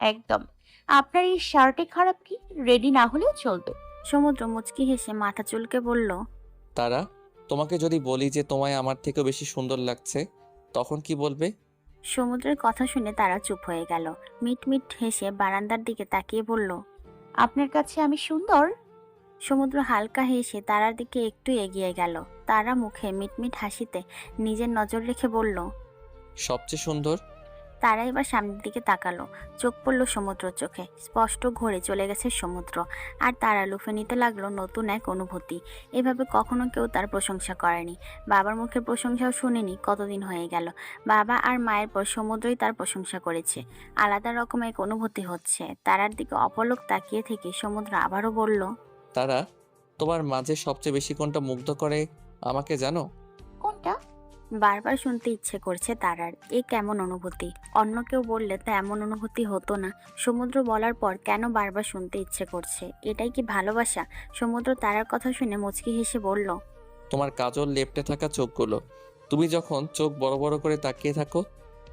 একদম। আপনার এই শার্টে খারাপ কি? রেডি না হলেও চলবে। সমুদ্র মুচকি হেসে মাথা চুলকে বলল, তারা, তোমাকে যদি বলি যে তোমায় আমার থেকেও বেশি সুন্দর লাগছে, তখন কি বলবে? সমুদ্রের কথা শুনে তারা চুপ হয়ে গেল। মিট মিট হেসে বারান্দার দিকে তাকিয়ে বলল, আপনার কাছে আমি সুন্দর? সমুদ্র হালকা হেসে তারার দিকে একটু এগিয়ে গেল। তারা মুখে মিটমিট হাসিতে নিজের নজর রেখে বলল, সবচেয়ে সুন্দর? তারা এবার সামনের দিকে তাকালো। চোখ পড়ল সমুদ্রর চোখে। স্পষ্ট ঘোরে চলে গেছে সমুদ্র। আর তারা লুফে নিতে লাগলো নতুন এক অনুভূতি। এভাবে কখনো কেউ তার প্রশংসা করেনি। বাবার মুখের প্রশংসাও শুনেনি কতদিন হয়ে গেল। বাবা আর মায়ের পর সমুদ্রই তার প্রশংসা করেছে। আলাদা রকম এক অনুভূতি হচ্ছে। তারার দিকে অপলক তাকিয়ে থেকে সমুদ্র আবারও বলল, তারা, তোমার মাঝে সবচেয়ে বেশি কোনটা মুগ্ধ করে আমাকে জানো? কোনটা? বারবার শুনতে ইচ্ছে করছে তারার। এ কেমন অনুভূতি? অন্য কেউ বললে তো এমন অনুভূতি হতো না। সমুদ্র বলার পর কেন বারবার শুনতে ইচ্ছে করছে? এটাই কি ভালোবাসা? সমুদ্র তারার কথা শুনে মুচকি হেসে বলল, তোমার কাজল লেপ্টে থাকা চোখগুলো। তুমি যখন চোখ বড় বড় করে তাকিয়ে থাকো,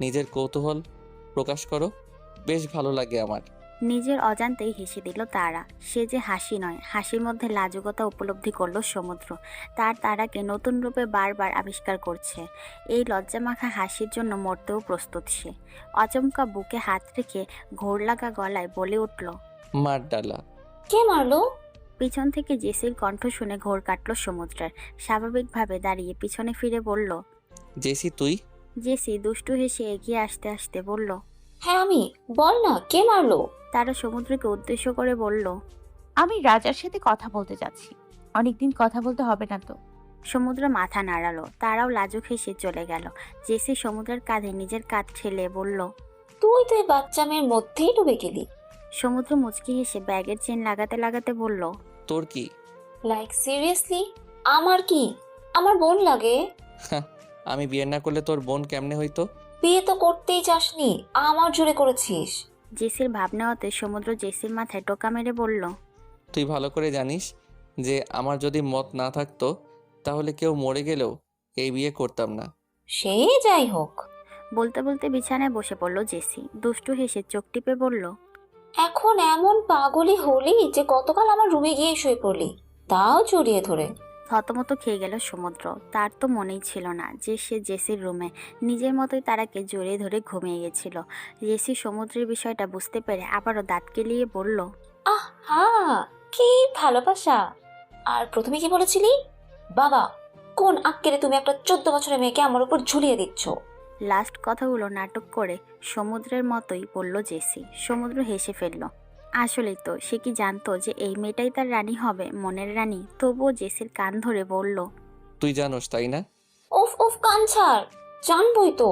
নিজের কৌতূহল প্রকাশ করো, বেশ ভালো লাগে আমার। নিজের অজান্তেই হেসে দিল তারা। সে যে হাসি নয়, হাসির মধ্যে লাজুকতা উপলব্ধি করল সমুদ্র। তারাকে নতুন রূপে বারবার আবিষ্কার করছে। এই লজ্জামাখা হাসির জন্য মরতেও প্রস্তুত সে। আচমকা বুকে হাত রেখে ঘোর লাগা গলায় বলে উঠল, মার ডালা। কে মারলো? পিছন থেকে জেসির কণ্ঠ শুনে ঘোর কাটল সমুদ্রের। স্বাভাবিকভাবে দাঁড়িয়ে পিছনে ফিরে বলল, জেসি তুই? জেসি দুষ্টু হেসে এগিয়ে আসতে আসতে বলল, হ্যাঁ আমি। বল না কে মারলো? তারা সমুদ্রকে উদ্দেশ্য করে বলল। আমি রাজার সাথে কথা বলতে যাচ্ছি। অনেকদিন কথা বলতে হবে না তো? সমুদ্র মাথা নাড়ালো। তারাও লাজুক হেসে চলে গেল। জেসি সমুদ্রের কাঁধে নিজের কাঁধ ঠেলে বলল, তুই তো এই বাচ্চা মেয়ের মধ্যেই ডুবে গেলি। সমুদ্র মুচকি হেসে ব্যাগের চেন লাগাতে লাগাতে বলল, তোর কি? Like seriously? আমার কি? আমার বোন লাগে। হাহ, আমি বিয়ে না করলে তোর বোন কেমনে হইতো? বিয়ে তো করতেই চাসনি, আমার জোরে করেছিস। জেসির ভাবনা হতে সমুদ্র জেসির মাথায় টোকা মেরে বলল, তুই ভালো করে জানিস যে আমার যদি মত না থাকতো, তাহলে কেউ মরে গেলেও এই বিয়ে করতাম না। সে যাই হোক, বলতে বলতে বিছানায় বসে পড়ল জেসি। দুষ্টু হেসে চোখ টিপে বলল, এখন এমন পাগলি হলি যে গতকাল আমার রুমে গিয়ে শুয়ে পড়লি, তাও জড়িয়ে ধরে। থতমত খেয়ে গেল সমুদ্র। তার তো মনেই ছিল না যে সে জেসির রুমে নিজের মতোই তারাকে জড়িয়ে ধরে ঘুমিয়ে গেছিল। জেসি সমুদ্রের বিষয়টা বুঝতে পেরে আবারও দাঁত কেলিয়ে বলল, আহ হা, কি ভালোবাসা! আর প্রথমে কি বলেছিলি? বাবা, কোন আক্কেলে তুমি একটা 14 বছরের মেয়েকে আমার উপর ঝুলিয়ে দিচ্ছ? লাস্ট কথাগুলো নাটক করে সমুদ্রের মতোই বলল জেসি। সমুদ্র হেসে ফেলল। আসলেই তো, সে কি জানতো যে এই মেয়েটাই তার রানী হবে, মনের রানী? তবুও জেসির কান ধরে বলল, তুই জানোস তাই না? উফ উফ, কান ছাড়। জানবই তো,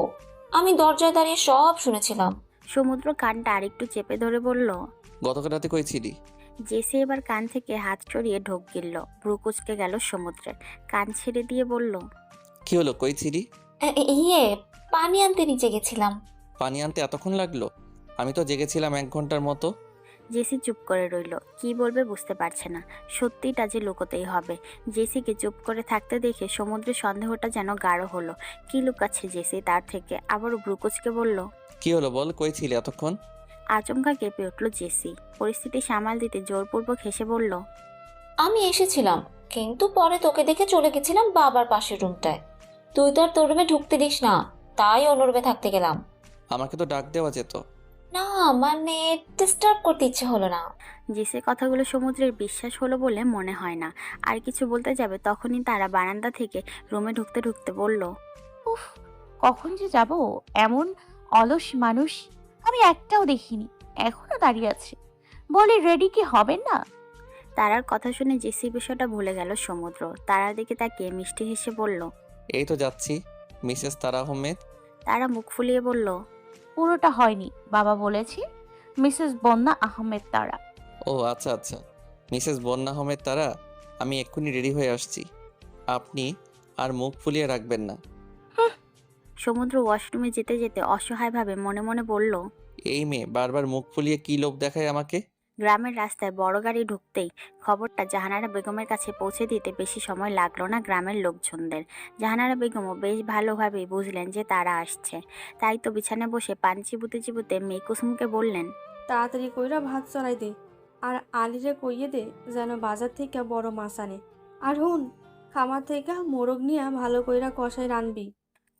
আমি দরজায় দাঁড়িয়ে সব শুনেছিলাম। সমুদ্র কানটা আরেকটু চেপে ধরে বলল। গতকাল রাতে কই ছিলি? জেসি এবার কান থেকে হাত সরিয়ে ঢোক গিলল। ভ্রু কুচকে গেল সমুদ্রের। কান ছেড়ে দিয়ে বলল, কি হলো, কই ছিলি? ইয়ে, পানি আনতে নিচে গেছিলাম। পানি আনতে এতক্ষণ লাগলো? আমি তো জেগেছিলাম 1 ঘন্টার মতো। জেসি চুপ করে রইল। কি বলবে বুঝতে পারছে না। সত্যিটা যে লুকোতেই হবে। জেসিকে চুপ করে থাকতে দেখে সমুদ্রের সন্দেহটা যেন গাঢ় হলো। কি লুকাচ্ছে জেসি তার থেকে? আবারও ভ্রু কুচকে বলল। কি হলো বল, কই ছিলি এতক্ষণ? আচমকা কেঁপে উঠল জেসি। পরিস্থিতি সামাল দিতে জোরপূর্বক হেসে বলল, আমি এসেছিলাম, কিন্তু পরে তোকে দেখে চলে গেছিলাম বাবার পাশের রুমটায়। তুই তো আর তোর রুমে ঢুকতে দিস না, তাই অন্য রুমে থাকতে গেলাম। আমাকে তো ডাক দেওয়া যেত। না মানে, ডিস্টার্ব করতে ইচ্ছে হলো না। জেসির কথাগুলো সমুদ্রের বিশ্বাস হলো বলে মনে হয় না। আর কিছু বলতে যাবে তখনই তারা বারান্দা থেকে রুমে ঢুকতে ঢুকতে বলল, উফ, কখন যে যাব? এমন অলস মানুষ আমি একটাও দেখিনি। এখনো দাঁড়িয়ে আছে। বলি রেডি কি হবেন না? তারার কথা শুনে জেসি বিষয়টা ভুলে গেল সমুদ্র। তারার দিকে তাকিয়ে মিষ্টি হেসে বলল। এই তো যাচ্ছি, মিসেস তারা আহমেদ। তারা মুখ ফুলিয়ে বলল, পুরোটা হয়নি, বাবা বলেছে মিসেস বন্যা আহমেদ তারা। ও আচ্ছা আচ্ছা, মিসেস বন্যা আহমেদ তারা, আমি এক্ষুনি রেডি হয়ে আসছি। আপনি আর মুখ ফুলিয়ে রাখবেন না। সমুদ্র ওয়াশরুমে যেতে যেতে অসহায়ভাবে মনে মনে বলল। এই মেয়ে বারবার মুখ ফুলিয়ে কি লোভ দেখায় আমাকে। গ্রামের রাস্তায় বড় গাড়ি ঢুকতেই খবরটা জাহানারা বেগমের কাছে পৌঁছে দিতে বেশি সময় লাগলো না গ্রামের লোকজনদের। জাহানারা বেগমও বেশ ভালোভাবেই বুঝলেন যে তারা আসছে। তাই তো বিছানায় বসে পানি চিবুতে চিবুতে মেয়ে কুসুমকে বললেন, তাড়াতাড়ি কইরা ভাত চড়াই দে। আর আলিরে কইয়ে দে যেন বাজার থেকে বড় মাছ আনে। আর হুন, খামার থেকে মোরগ নিয়া ভালো কইরা কষাই রানবি।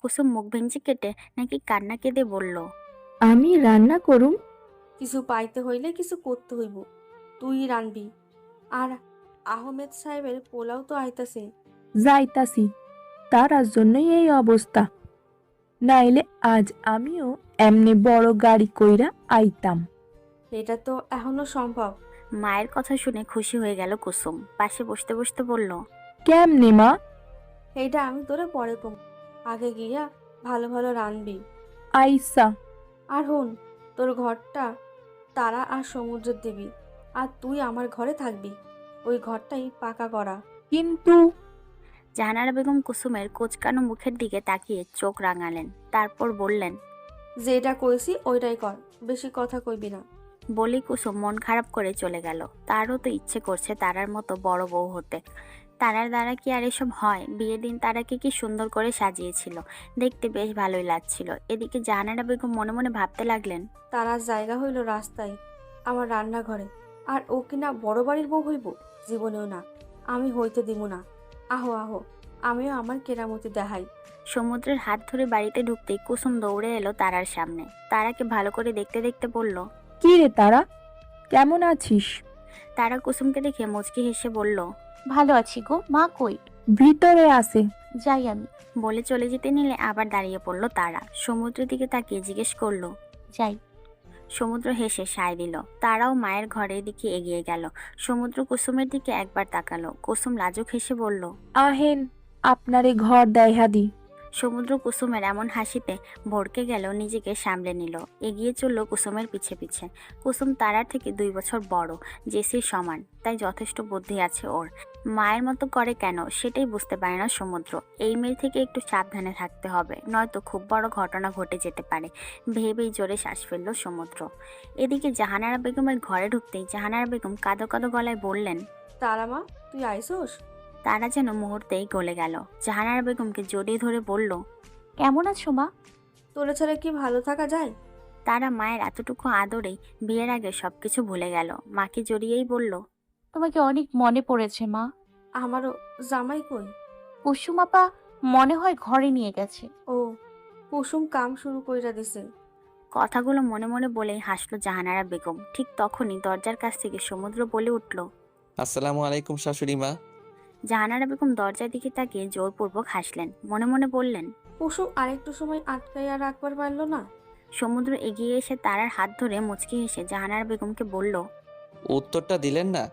কুসুম মুখ ভেঙচি কেটে নাকি কান্না কেঁদে বলল, আমি রান্না করুম? কিছু পাইতে হইলে কিছু করতে হইব, তুই রানবি। আর আহমেদ সাহেবের পোলাও তো আইতাছে। যাইতাছি, তারার জন্যই এই অবস্থা, নাইলে আজ আমিও এমনি বড় গাড়ি কইরা আইতাম। এটা তো এখনো সম্ভব। মায়ের কথা শুনে খুশি হয়ে গেল কুসুম। পাশে বসতে বসতে বলল, কেমনে মা? এইটা আমি তোরে পরে কম, আগে গিয়া ভালো ভালো রানবি। আইসা। আর হুন, তোর ঘরটা তারা আর সমুদ্রের দিবি, আর তুই আমার ঘরে থাকবি। ওই ঘরটাই পাকা করা। কিন্তু জাহানারা বেগম কুসুমের কোচকানো মুখের দিকে তাকিয়ে চোখ রাঙালেন, তারপর বললেন, যেটা কইছি ওইটাই কর, বেশি কথা কইবি না। বলেই কুসুম মন খারাপ করে চলে গেল। তারও তো ইচ্ছে করছে তারার মতো বড় বউ হতে। তারার দ্বারা কি আর এসব হয়? বিয়ের দিন তারাকে কি সুন্দর করে সাজিয়েছিল, দেখতে বেশ ভালোই লাগছিল। এদিকে জাহানারা বেগম মনে মনে ভাবতে লাগলেন, তারার জায়গা হইল রাস্তায়, আমার রান্নাঘরে। আর ও কিনা বড় বাড়ির বউ হইব? জীবনেও না, আমি হইতে দিব না। আহো আহো, আমিও আমার কেরামতি দেখাই। সমুদ্রের হাত ধরে বাড়িতে ঢুকতেই কুসুম দৌড়ে এলো তারার সামনে। তারাকে ভালো করে দেখতে দেখতে বলল, কি রে তারা, কেমন আছিস? তারা কুসুমকে দেখে মুচকি হেসে বলল, ভালো আছি গো। মা কই? ভিতরে আছে। যাই আমি। বলে চলে যেতে নিলে আবার দাঁড়িয়ে পড়ল তারা। সমুদ্রের দিকে তাকিয়ে জিজ্ঞেস করলো, যাই। সমুদ্র হেসে সায় দিল। তারাও মায়ের ঘরের দিকে এগিয়ে গেল। সমুদ্র কুসুমের দিকে একবার তাকালো। কুসুম লাজুক হেসে বলল, আহেন, আপনারে ঘর দেখা দি। সমুদ্র কুসুমের এমন হাসিতে ভড়কে গেল, নিজেকে সামলে নিল। এগিয়ে চলল কুসুমের পিছে পিছে। কুসুম তারার থেকে 2 বছর বড়, জেসির সমান, তাই যথেষ্ট বুদ্ধি আছে ওর। মায়ের মতো করে কেন সেটাই বুঝতে পারে না সমুদ্র। এই মেয়ে থেকে একটু সাবধানে থাকতে হবে, নয়তো খুব বড় ঘটনা ঘটে যেতে পারে ভেবেই জোরে শ্বাস ফেলল সমুদ্র। এদিকে জাহানারা বেগমের ঘরে ঢুকতেই জাহানারা বেগম কাঁদো কাঁদো গলায় বললেন, তারা মা, তুই আইসোস? তারা যেন মুহূর্তেই গলে গেল। জাহানারা বেগমকে জড়িয়ে ধরে বলল, কেমন আছো মা? তোরে ছাড়া কি ভালো থাকা যায়? তারা মায়ের এতটুকু আদরেই বিয়ের আগে সবকিছু ভুলে গেল। মাকে জড়িয়েই বলল, তোমাকে অনেক মনে পড়েছে মা। আমারও। জামাই কই? কুসুম আপা মনে হয় ঘরে নিয়ে গেছে। ও, কুসুম কাম শুরু কইরা দিছে। কথাগুলো মনে মনে বলেই হাসলো জাহানারা বেগম। ঠিক তখনই দরজার কাছ থেকে সমুদ্র বলে উঠল, আসসালামু আলাইকুম শাশুড়ি মা। জাহানারা বেগম দরজার দিকে তাকিয়ে জোরপূর্বক হাসলেন। মনে মনে বললেন, কুসুম আরেকটু সময় আটকাইয়া রাখবার পারলো না? সমুদ্র এগিয়ে এসে তারার হাত ধরে মুচকি হেসে জাহানারা বেগমকে বলল। উত্তরটা দিলেন না?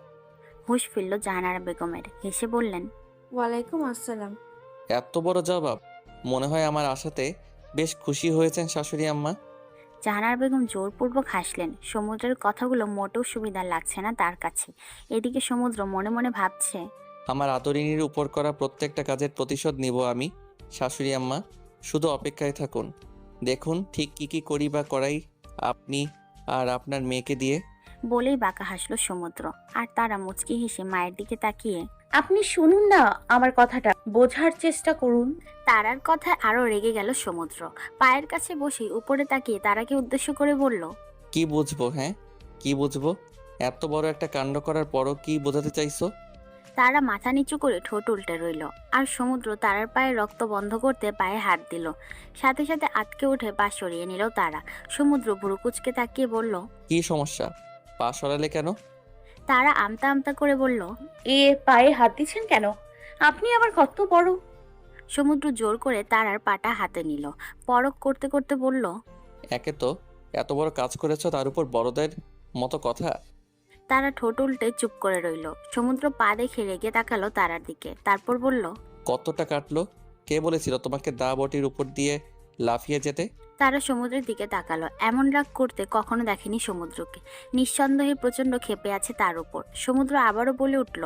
হুঁশ ফিরল জাহানারা বেগমের। হেসে বললেন, ওয়ালাইকুম আসসালাম। এত বড় জবাব! মনে হয় আমার আশাতে বেশ খুশি হয়েছেন শাশুড়ি আম্মা। জাহানারা বেগম জোরপূর্বক হাসলেন। সমুদ্রের কথাগুলো মোটেও সুবিধার লাগছে না তার কাছে। এদিকে সমুদ্র মনে মনে ভাবছে, আমার আদরিনীর উপর করা প্রত্যেকটা কাজের প্রতিশোধ নিব আমি। শাশুড়ি আম্মা, শুধু অপেক্ষায় থাকুন, দেখুন ঠিক কি করি বা করাই আপনি আর আপনার মেয়েকে দিয়ে। বলেই বাঁকা হাসলো সমুদ্র। আর তারা মুচকি হেসে মায়ের দিকে তাকিয়ে, আপনি শুনুন না আমার কথাটা, বোঝার চেষ্টা করুন। তারার কথায় আরো রেগে গেল সমুদ্র। পায়ের কাছে বসে উপরে তাকিয়ে তারাকে উদ্দেশ্য করে বলল, কি বুঝবো? হ্যাঁ, কি বুঝবো? এত বড় একটা কাণ্ড করার পরও কি বোঝাতে চাইছো? তারা মাথা নিচু করে ঠোঁট উল্টে রইল। আর সমুদ্র তারার পায়ে রক্ত বন্ধ করতে পায়ে হাত দিল। সাথে সাথে আটকে উঠে পা সরিয়ে নিল তারা। সমুদ্র ভুরু কুচকে তাকিয়ে বলল, কি সমস্যা? পা সরালে কেন? তারা আমতা আমতা করে বলল, এ পায়ে হাত দিচ্ছেন কেন? আপনি আবার কত বড়? সমুদ্র জোর করে তারার পাটা হাতে নিল। পরক করতে করতে বলল, একে তো এত বড় কাজ করেছো, তার উপর বড়দের মতো কথা। তারা ঠোঁট উল্টে চুপ করে রইল। সমুদ্র পা দেখে রেগে তাকালো তারার দিকে, তারপর বলল, কতটা কাটলো? কে বলেছিল তোমাকে দা বটির উপর দিয়ে লাফিয়ে যেতে? তারা সমুদ্রের দিকে তাকালো। এমন রাগ করতে কখনো দেখেনি সমুদ্রকে। নিঃসন্দেহে প্রচন্ড ক্ষেপে আছে তার উপর। সমুদ্র আবারও বলে উঠল,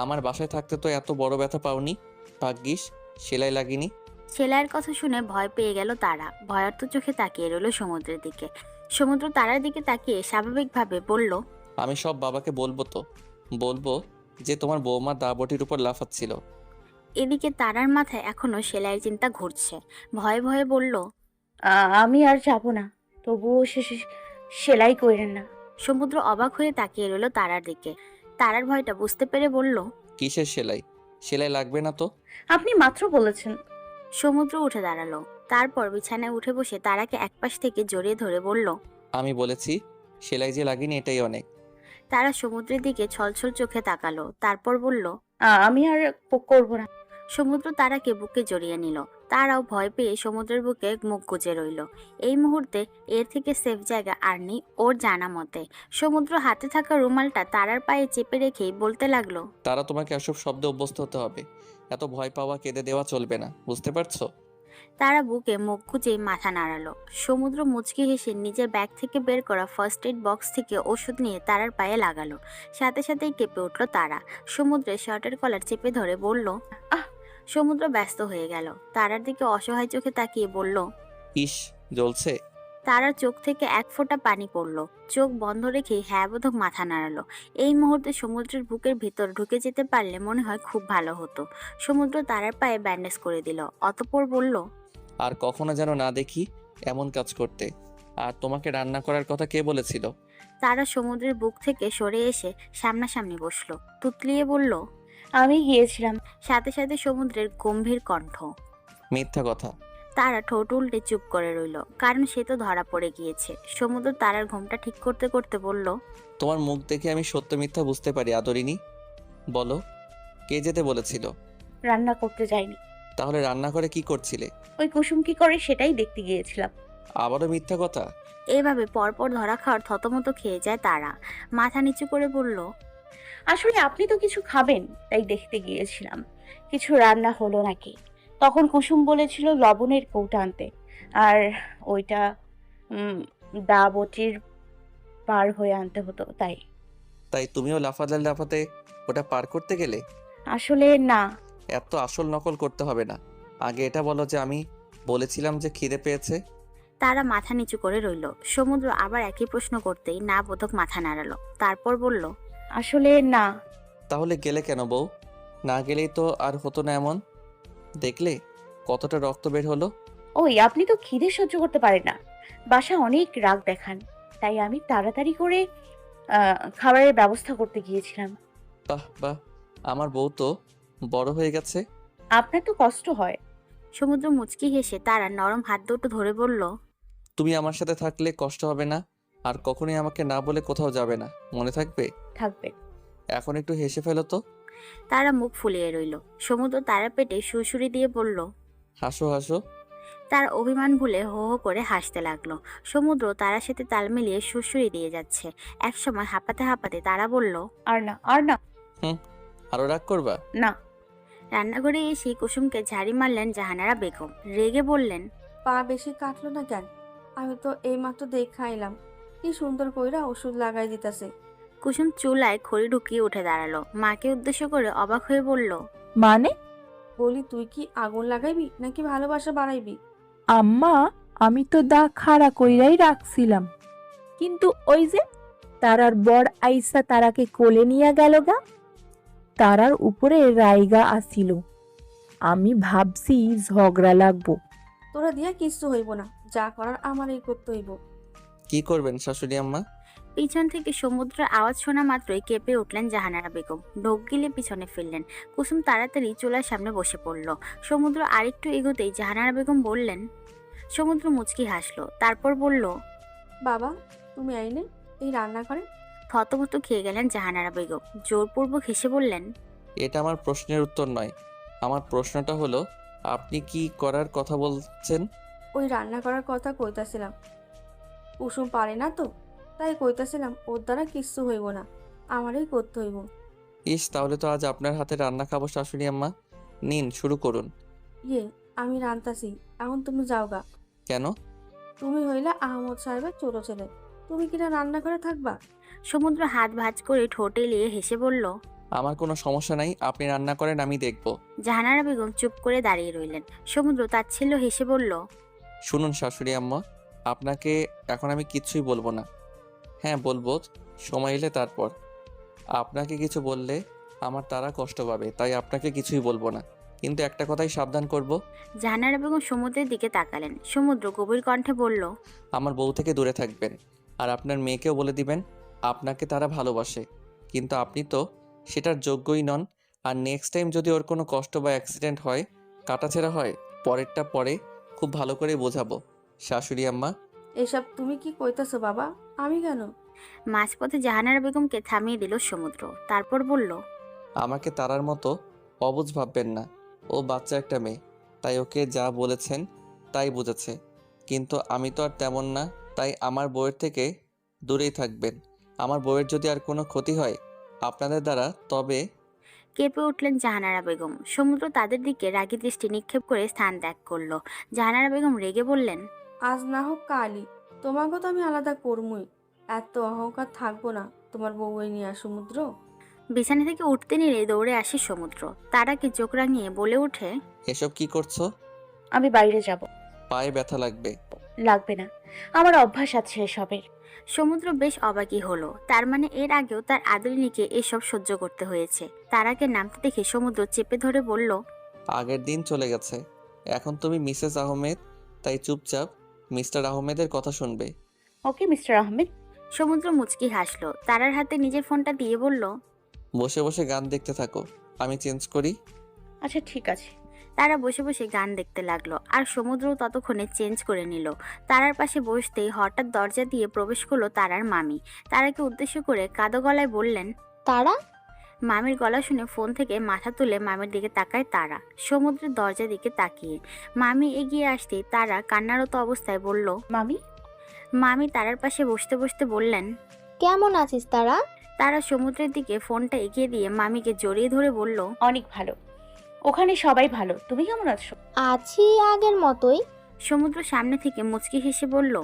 আমার বাসায় থাকতে তো এত বড় ব্যথা পাওনি। ভাগ্যিস সেলাই লাগিনি। সেলাইয়ের কথা শুনে ভয় পেয়ে গেল তারা। ভয়ার্ত চোখে তাকিয়ে রইল সমুদ্রের দিকে। সমুদ্র তারার দিকে তাকিয়ে স্বাভাবিকভাবে বলল, আমি সব বাবাকে বলবো তো। বলবো যে তোমার বৌমা দা বটির উপর লাফাচ্ছিল। এদিকে তারার মাথায় এখনো সেলাইয়ের চিন্তা ঘুরছে। ভয়ে ভয়ে বলল, আমি আর যাব না, তবুও সেলাই করেন না। সমুদ্র অবাক হয়ে তাকিয়ে রইল তারার দিকে। তারার ভয়টা বুঝতে পেরে বলল, কিসের সেলাই? সেলাই লাগবে না তো। আপনি মাত্র বলেছেন। সমুদ্র উঠে দাঁড়ালো। তারপর বিছানায় উঠে বসে তারাকে একপাশ থেকে জড়িয়ে ধরে বলল। আমি বলেছি সেলাই যে লাগেনি এটাই অনেক। তারা সমুদ্রের দিকে ছলছল চোখে তাকালো, তারপর বলল। আমি আর করব না। সমুদ্র তারাকে বুকে জড়িয়ে নিল। তারাও ভয় পেয়ে সমুদ্রের বুকে মুখ গুজে রইল। এই মুহূর্তে এর থেকে সেফ জায়গা আর নেই ওর জানা মতে। সমুদ্র হাতে থাকা রুমালটা তারার পায়ে চেপে রেখেই বলতে লাগলো। তারা তোমাকে এসব শব্দে অভ্যস্ত হতে হবে। এত ভয় পাওয়া কেঁদে দেওয়া চলবে না, বুঝতে পারছো? তারা বুকে মুখ গুজেই মাথা নাড়ালো। সমুদ্র মুচকি হেসে নিজের ব্যাগ থেকে বের করা ফার্স্ট এড বক্স থেকে ওষুধ নিয়ে তারার পায়ে লাগালো। সাথে সাথেই কেঁপে উঠল তারা। সমুদ্রের শার্টের কলার চেপে ধরে বলল। আহ! সমুদ্র ব্যস্ত হয়ে গেল। তারার দিকে অসহায় চোখে তাকিয়ে বলল। ইস, জ্বলছে। তারার চোখ থেকে এক ফোঁটা পানি পড়ল। চোখ বন্ধ রেখে হ্যাঁ বোধক মাথা নাড়ালো। এই মুহূর্তে সমুদ্রের বুকের ভিতর ঢুকে যেতে পারলে মনে হয় খুব ভালো হতো। সমুদ্র তারার পায়ে ব্যান্ডেজ করে দিল, অতঃপর বলল। আর কখনো যেন না দেখি এমন কাজ করতে। আর তোমাকে রান্না করার কথা কে বলেছিল? তারা সমুদ্রের বুক থেকে সরে এসে সামনাসামনি বসলো। তুতলিয়ে বলল। আমি গিয়েছিলাম। সাথে সাথে সমুদ্রের গম্ভীর কণ্ঠ। মিথ্যা কথা। তারা ঠোঁট উল্টে চুপ করে রইল, কারণ সে তো ধরা পড়ে গিয়েছে। সমুদ্র তারার ঘুমটা ঠিক করতে করতে বলল। তোমার মুখ দেখে আমি সত্য মিথ্যা বুঝতে পারি আদরিনী। বলো, কে যেতে বলেছিল? রান্না করতে যাইনি। তাহলে রান্না করে কি করছিলে? ওই কুসুম কি করে সেটাই দেখতে গিয়েছিলাম। আবারও মিথ্যা কথা? এভাবে পরপর ধরা খাওয়ার থতমত খেয়ে যায় তারা। মাথা নিচু করে বলল। আসলে আপনি তো কিছু খাবেন তাই দেখতে গিয়েছিলাম কিছু রান্না হলো নাকি। তখন কুসুম বলেছিল লবণের কৌটা আনতে, আর ওইটা দাবটির পার হয়ে আনতে হতো তাই। তাই তুমিও লাফাতে লাফাতে ওটা পার করতে গেলে? আসলে না। এত আসল নকল করতে হবে না। আগে এটা বলো যে আমি বলেছিলাম যে খিদে পেয়েছে। তারা মাথা নিচু করে রইল। সমুদ্র আবার একই প্রশ্ন করতেই না বোধক মাথা নাড়ালো, তারপর বলল। আসলে না। তাহলে গেলে কেন বউ? না গেলেই তো আর হতো না এমন। দেখলে কতটা রক্ত বের হলো। ওই আপনি তো খিদে সহ্য করতে পারেন না, বাসা অনেক রাগ দেখান, তাই আমি তাড়াতাড়ি করে খাবারের ব্যবস্থা করতে গিয়েছিলাম। বাহ বাহ, আমার বউ তো বড় হয়ে গেছে। আপনার তো কষ্ট হয়। সমুদ্র মুচকি হেসে তারা নরম হাত দুটো ধরে বলল। তুমি আমার সাথে থাকলে কষ্ট হবে না, আর কখনোই আমাকে না বলে কোথাও যাবে না, মনে থাকবে? থাকবে। এখন একটু হেসে ফেলো তো। তারা মুখ ফুলিয়ে রইল। সমুদ্র তারা পেটে সুরসুরি দিয়ে বলল। হাসো হাসো। তার অভিমান ভুলে হো হো করে হাসতে লাগলো। সমুদ্র তারার সাথে তাল মিলিয়ে সুরসুরি দিয়ে যাচ্ছে। একসময় হাঁপাতে হাঁপাতে তারা বলল। আর না, আর না। আরো রাগ করবা? না। রান্নাঘরে এসে কুসুমকে ঝাড়ি মারলেন জাহানারা বেগম। রেগে বললেন। পা বেশি কাটলো না কেন? আমি তো এইমাত্র দেখা এলাম কি সুন্দর কইরা ওষুধ লাগাই দিতেছে। কুসুম চুলায় খড়ি ঢুকিয়ে উঠে দাঁড়ালো। মাকে উদ্দেশ্য করে অবাক হয়ে বলল। মানে? বলি তুই কি আগুন লাগাইবি নাকি ভালোবাসা বাড়াইবি? আম্মা, আমি তো দা খাড়া কইরাই রাখছিলাম, কিন্তু ওই যে তারার বর আইসা তারাকে কোলে নিয়ে গেল গা। তারার উপরে রাইগা আসিল, আমি ভাবছি ঝগড়া লাগবো। তোরা দিয়া কিচ্ছু হইব না, যা করার আমারই করতে হইব। কি করবেন শাশুড়ি আম্মা? পিছন থেকে সমুদ্রের আওয়াজ শোনা মাত্রই কেঁপে উঠলেন জাহানারা বেগম। ঢোক গিলে পিছনে ফিরলেন। কুসুম তাড়াতাড়ি চুলার সামনে বসে পড়ল। সমুদ্র আরেকটু এগোতেই জাহানারা বেগম বললেন। সমুদ্র মুচকি হাসলো, তারপর বলল। বাবা, তুমি আইনে এই রান্না করে। থতমত খেয়ে গেলেন জাহানারা বেগম। জোরপূর্বক হেসে বললেন। এটা আমার প্রশ্নের উত্তর নয়। আমার প্রশ্নটা হলো, আপনি কি করার কথা বলছেন? ওই রান্না করার কথা কইতাছিলাম। কুসুম পারে না তো, তাই কইতাছিলাম ওর দ্বারা কিচ্ছু হইব না, আমারই করতে হইব। ইস, তাহলে তো আজ আপনার হাতে রান্না খাবো শাশুড়ি আম্মা। নিন, শুরু করুন। ইয়ে, আমি রান্তাছি, এখন তুমি যাও গা। কেন? তুমি হইলা আহমদ সাহেবের ছোট ছেলে, তুমি কিনা রান্না করে থাকবা? সমুদ্র হাত ভাঁজ করে ঠোঁটে লিয়ে হেসে বলল। আমার কোনো সমস্যা নাই, আপনি রান্না করেন, আমি দেখব। জাহানারা বেগম চুপ করে দাঁড়িয়ে রইলেন। সমুদ্র তাচ্ছিল্য হেসে বলল। শুনুন শাশুড়ি আম্মা, আপনাকে এখন আমি কিচ্ছুই বলবো না। হ্যাঁ বলবো, সময় এলে তারপর। আপনাকে কিছু বললে আমার তারা কষ্ট পাবে, তাই আপনাকে কিছুই বলবো না, কিন্তু একটা কথাই সাবধান করব। জাহানারা বেগম সমুদ্রের দিকে তাকালেন। সমুদ্র গভীর কণ্ঠে বলল। আমার বউ থেকে দূরে থাকবেন, আর আপনার মেয়েকেও বলে দিবেন আপনাকে তারা ভালোবাসে, কিন্তু আপনি তো সেটার যোগ্যই নন। আর নেক্সট টাইম যদি ওর কোনো কষ্ট বা অ্যাক্সিডেন্ট হয়, কাটাছেঁড়া হয়, পরেরটা পরে খুব ভালো করে বোঝাবো। শাশুড়ি আম্মা। এসব তুমি কি কইতাছো বাবা? আমি কেন? মাঝপথে জাহানারা বেগমকে থামিয়ে দিল সমুদ্র, তারপর বলল, আমাকে তারার মতো অবুঝ ভাববেন না। ও বাচ্চা একটা মেয়ে, তাই ওকে যা বলেছেন তাই বুঝেছে। কিন্তু আমি তো আর তেমন না, তাই আমার বউয়ের থেকে দূরেই থাকবেন। আমার বউয়ের যদি আর কোনো ক্ষতি হয় আপনাদের দ্বারা, তবে কেঁপে উঠলেন জাহানারা বেগম। সমুদ্র তাদের দিকে রাগী দৃষ্টি নিক্ষেপ করে স্থান ত্যাগ করলো। জাহানারা বেগম রেগে বললেন, আজ না হোক কালই তোমাকে তো আমি আলাদা করবই। এত অহংকার থাকবো না তোমার বউই নিয়ে সমুদ্র। বিছানা থেকে উঠতে নিলে দৌড়ে আসে সমুদ্র। তারাকে চোখ রাঙিয়ে বলে ওঠে, এসব কি করছো? আমি বাইরে যাব। পায়ে ব্যথা লাগবে। লাগবে না, আমার অভ্যাস আছে এসবের। সমুদ্র বেশ অবাকই হলো। তার মানে এর আগেও তার আদরিনীকে এসব সহ্য করতে হয়েছে। তারাকে নামতে দেখে সমুদ্র চেপে ধরে বলল, আগের দিন চলে গেছে, এখন তুমি মিসেস আহমেদ, তাই চুপচাপ মিস্টার আহমেদের কথা শুনবে। Okay mister Ahmed. সমুদ্র মুচকি হাসলো। তারার হাতে নিজের ফোনটা দিয়ে বলল, বসে বসে গান দেখতে থাকো, আমি চেঞ্জ করি। আচ্ছা ঠিক আছে। তারা বসে বসে গান দেখতে লাগলো আর সমুদ্র ততক্ষণে চেঞ্জ করে নিল। তারার পাশে বসতেই হঠাৎ দরজা দিয়ে প্রবেশ করলো তারার মামি। তারাকে উদ্দেশ্য করে কাঁদো গলায় বললেন, তারা? মামির গলা শুনে ফোন থেকে মাথা তুলে মামির দিকে তাকায় তারা, সমুদ্রের দরজার দিকে তাকিয়ে। মামি এগিয়ে আসতেই তারা কান্নারত অবস্থায় বলল, মামি। মামি তারার পাশে বসতে বসতে বললেন, কেমন আছিস তারা? তারা সমুদ্রের দিকে ফোনটা এগিয়ে দিয়ে মামিকে জড়িয়ে ধরে বলল, অনেক ভালো, ওখানে সবাই ভালো। তুমি কেমন আছো? আছি আগের মতোই। সমুদ্র সামনে থেকে মুচকি হেসে বলল,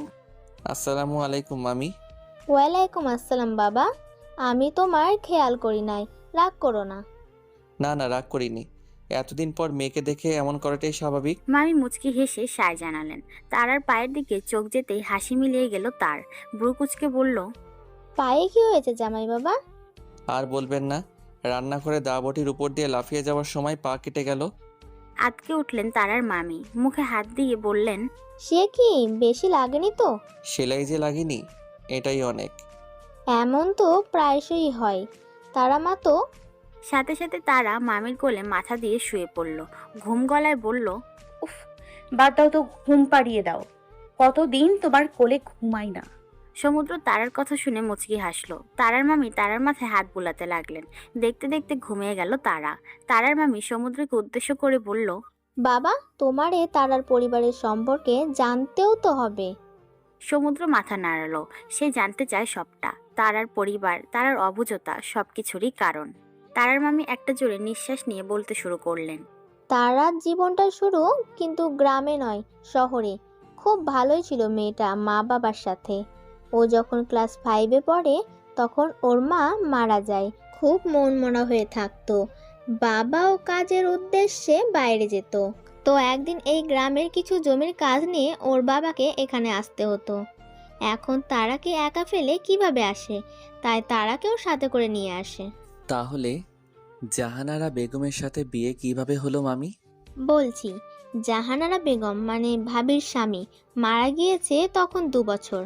আসসালামু আলাইকুম মামি। ওয়ালাইকুম আসসালাম বাবা। আমি তোমার খেয়াল করি নাই, রাগ করো না। না না, রাগ করিনি। এতদিন পর মেয়েকে দেখে এমন করাটাই স্বাভাবিক। মামি মুচকি হেসে সায় জানালেন। তারার পায়ের দিকে চোখ যেতেই হাসি মিলিয়ে গেল তার। ব্রু কুচকে বলল, পায়ে কি হয়েছে জামাই বাবা? আর বলবেন না, রান্নাঘরে দাবটির উপর দিয়ে লাফিয়ে যাওয়ার সময় পা কেটে গেল। আতকে উঠলেন তারার মামি, মুখে হাত দিয়ে বললেন, সে কি বেশি লাগেনি তো? সেলাই যে লাগেনি, এটাই অনেক। এমন তো প্রায়শই হয়। তারা মা তো। সাথে সাথে তারা মামির কোলে মাথা দিয়ে শুয়ে পড়ল। ঘুম গলায় বলল, উফ, বাদ দাও তো, ঘুম পাড়িয়ে দাও। কতদিন তোমার কোলে ঘুমাই না। সমুদ্র তারার কথা শুনে মুচকি হাসলো। তারার মামি তারার মাথায় হাত বুলাতে লাগলেন। দেখতে দেখতে ঘুমিয়ে গেল তারা। তারার মামি সমুদ্রকে উদ্দেশ্য করে বলল, বাবা, তোমারে তারার পরিবারের সম্পর্কে জানতেও তো হবে। সমুদ্র মাথা নাড়ালো। সে জানতে চায় সবটা, তারার পরিবার, তারার অবুঝতা, সবকিছুরই কারণ। তারার মামি একটা জোরে নিঃশ্বাস নিয়ে বলতে শুরু করলেন, তারার জীবনটা শুরু কিন্তু গ্রামে নয়, শহরে। খুব ভালোই ছিল মেয়েটা মা বাবার সাথে। ও যখন ক্লাস 5-এ পড়ে তখন ওর মা মারা যায়। খুব মনমরা হয়ে থাকতো। বাবাও কাজের উদ্দেশ্যে বাইরে যেত। তো একদিন এই গ্রামের কিছু জমির কাজ নিয়ে ওর বাবাকে এখানে আসতে হতো। এখন তারাকে একা ফেলে কিভাবে আসে, তাই তারাকেও সাথে করে নিয়ে আসে। তাহলে জাহানারা বেগমের সাথে বিয়ে কিভাবে হলো মামি? বলছি, জাহানারা বেগম মানে ভাবির স্বামী মারা গিয়েছে তখন 2 বছর।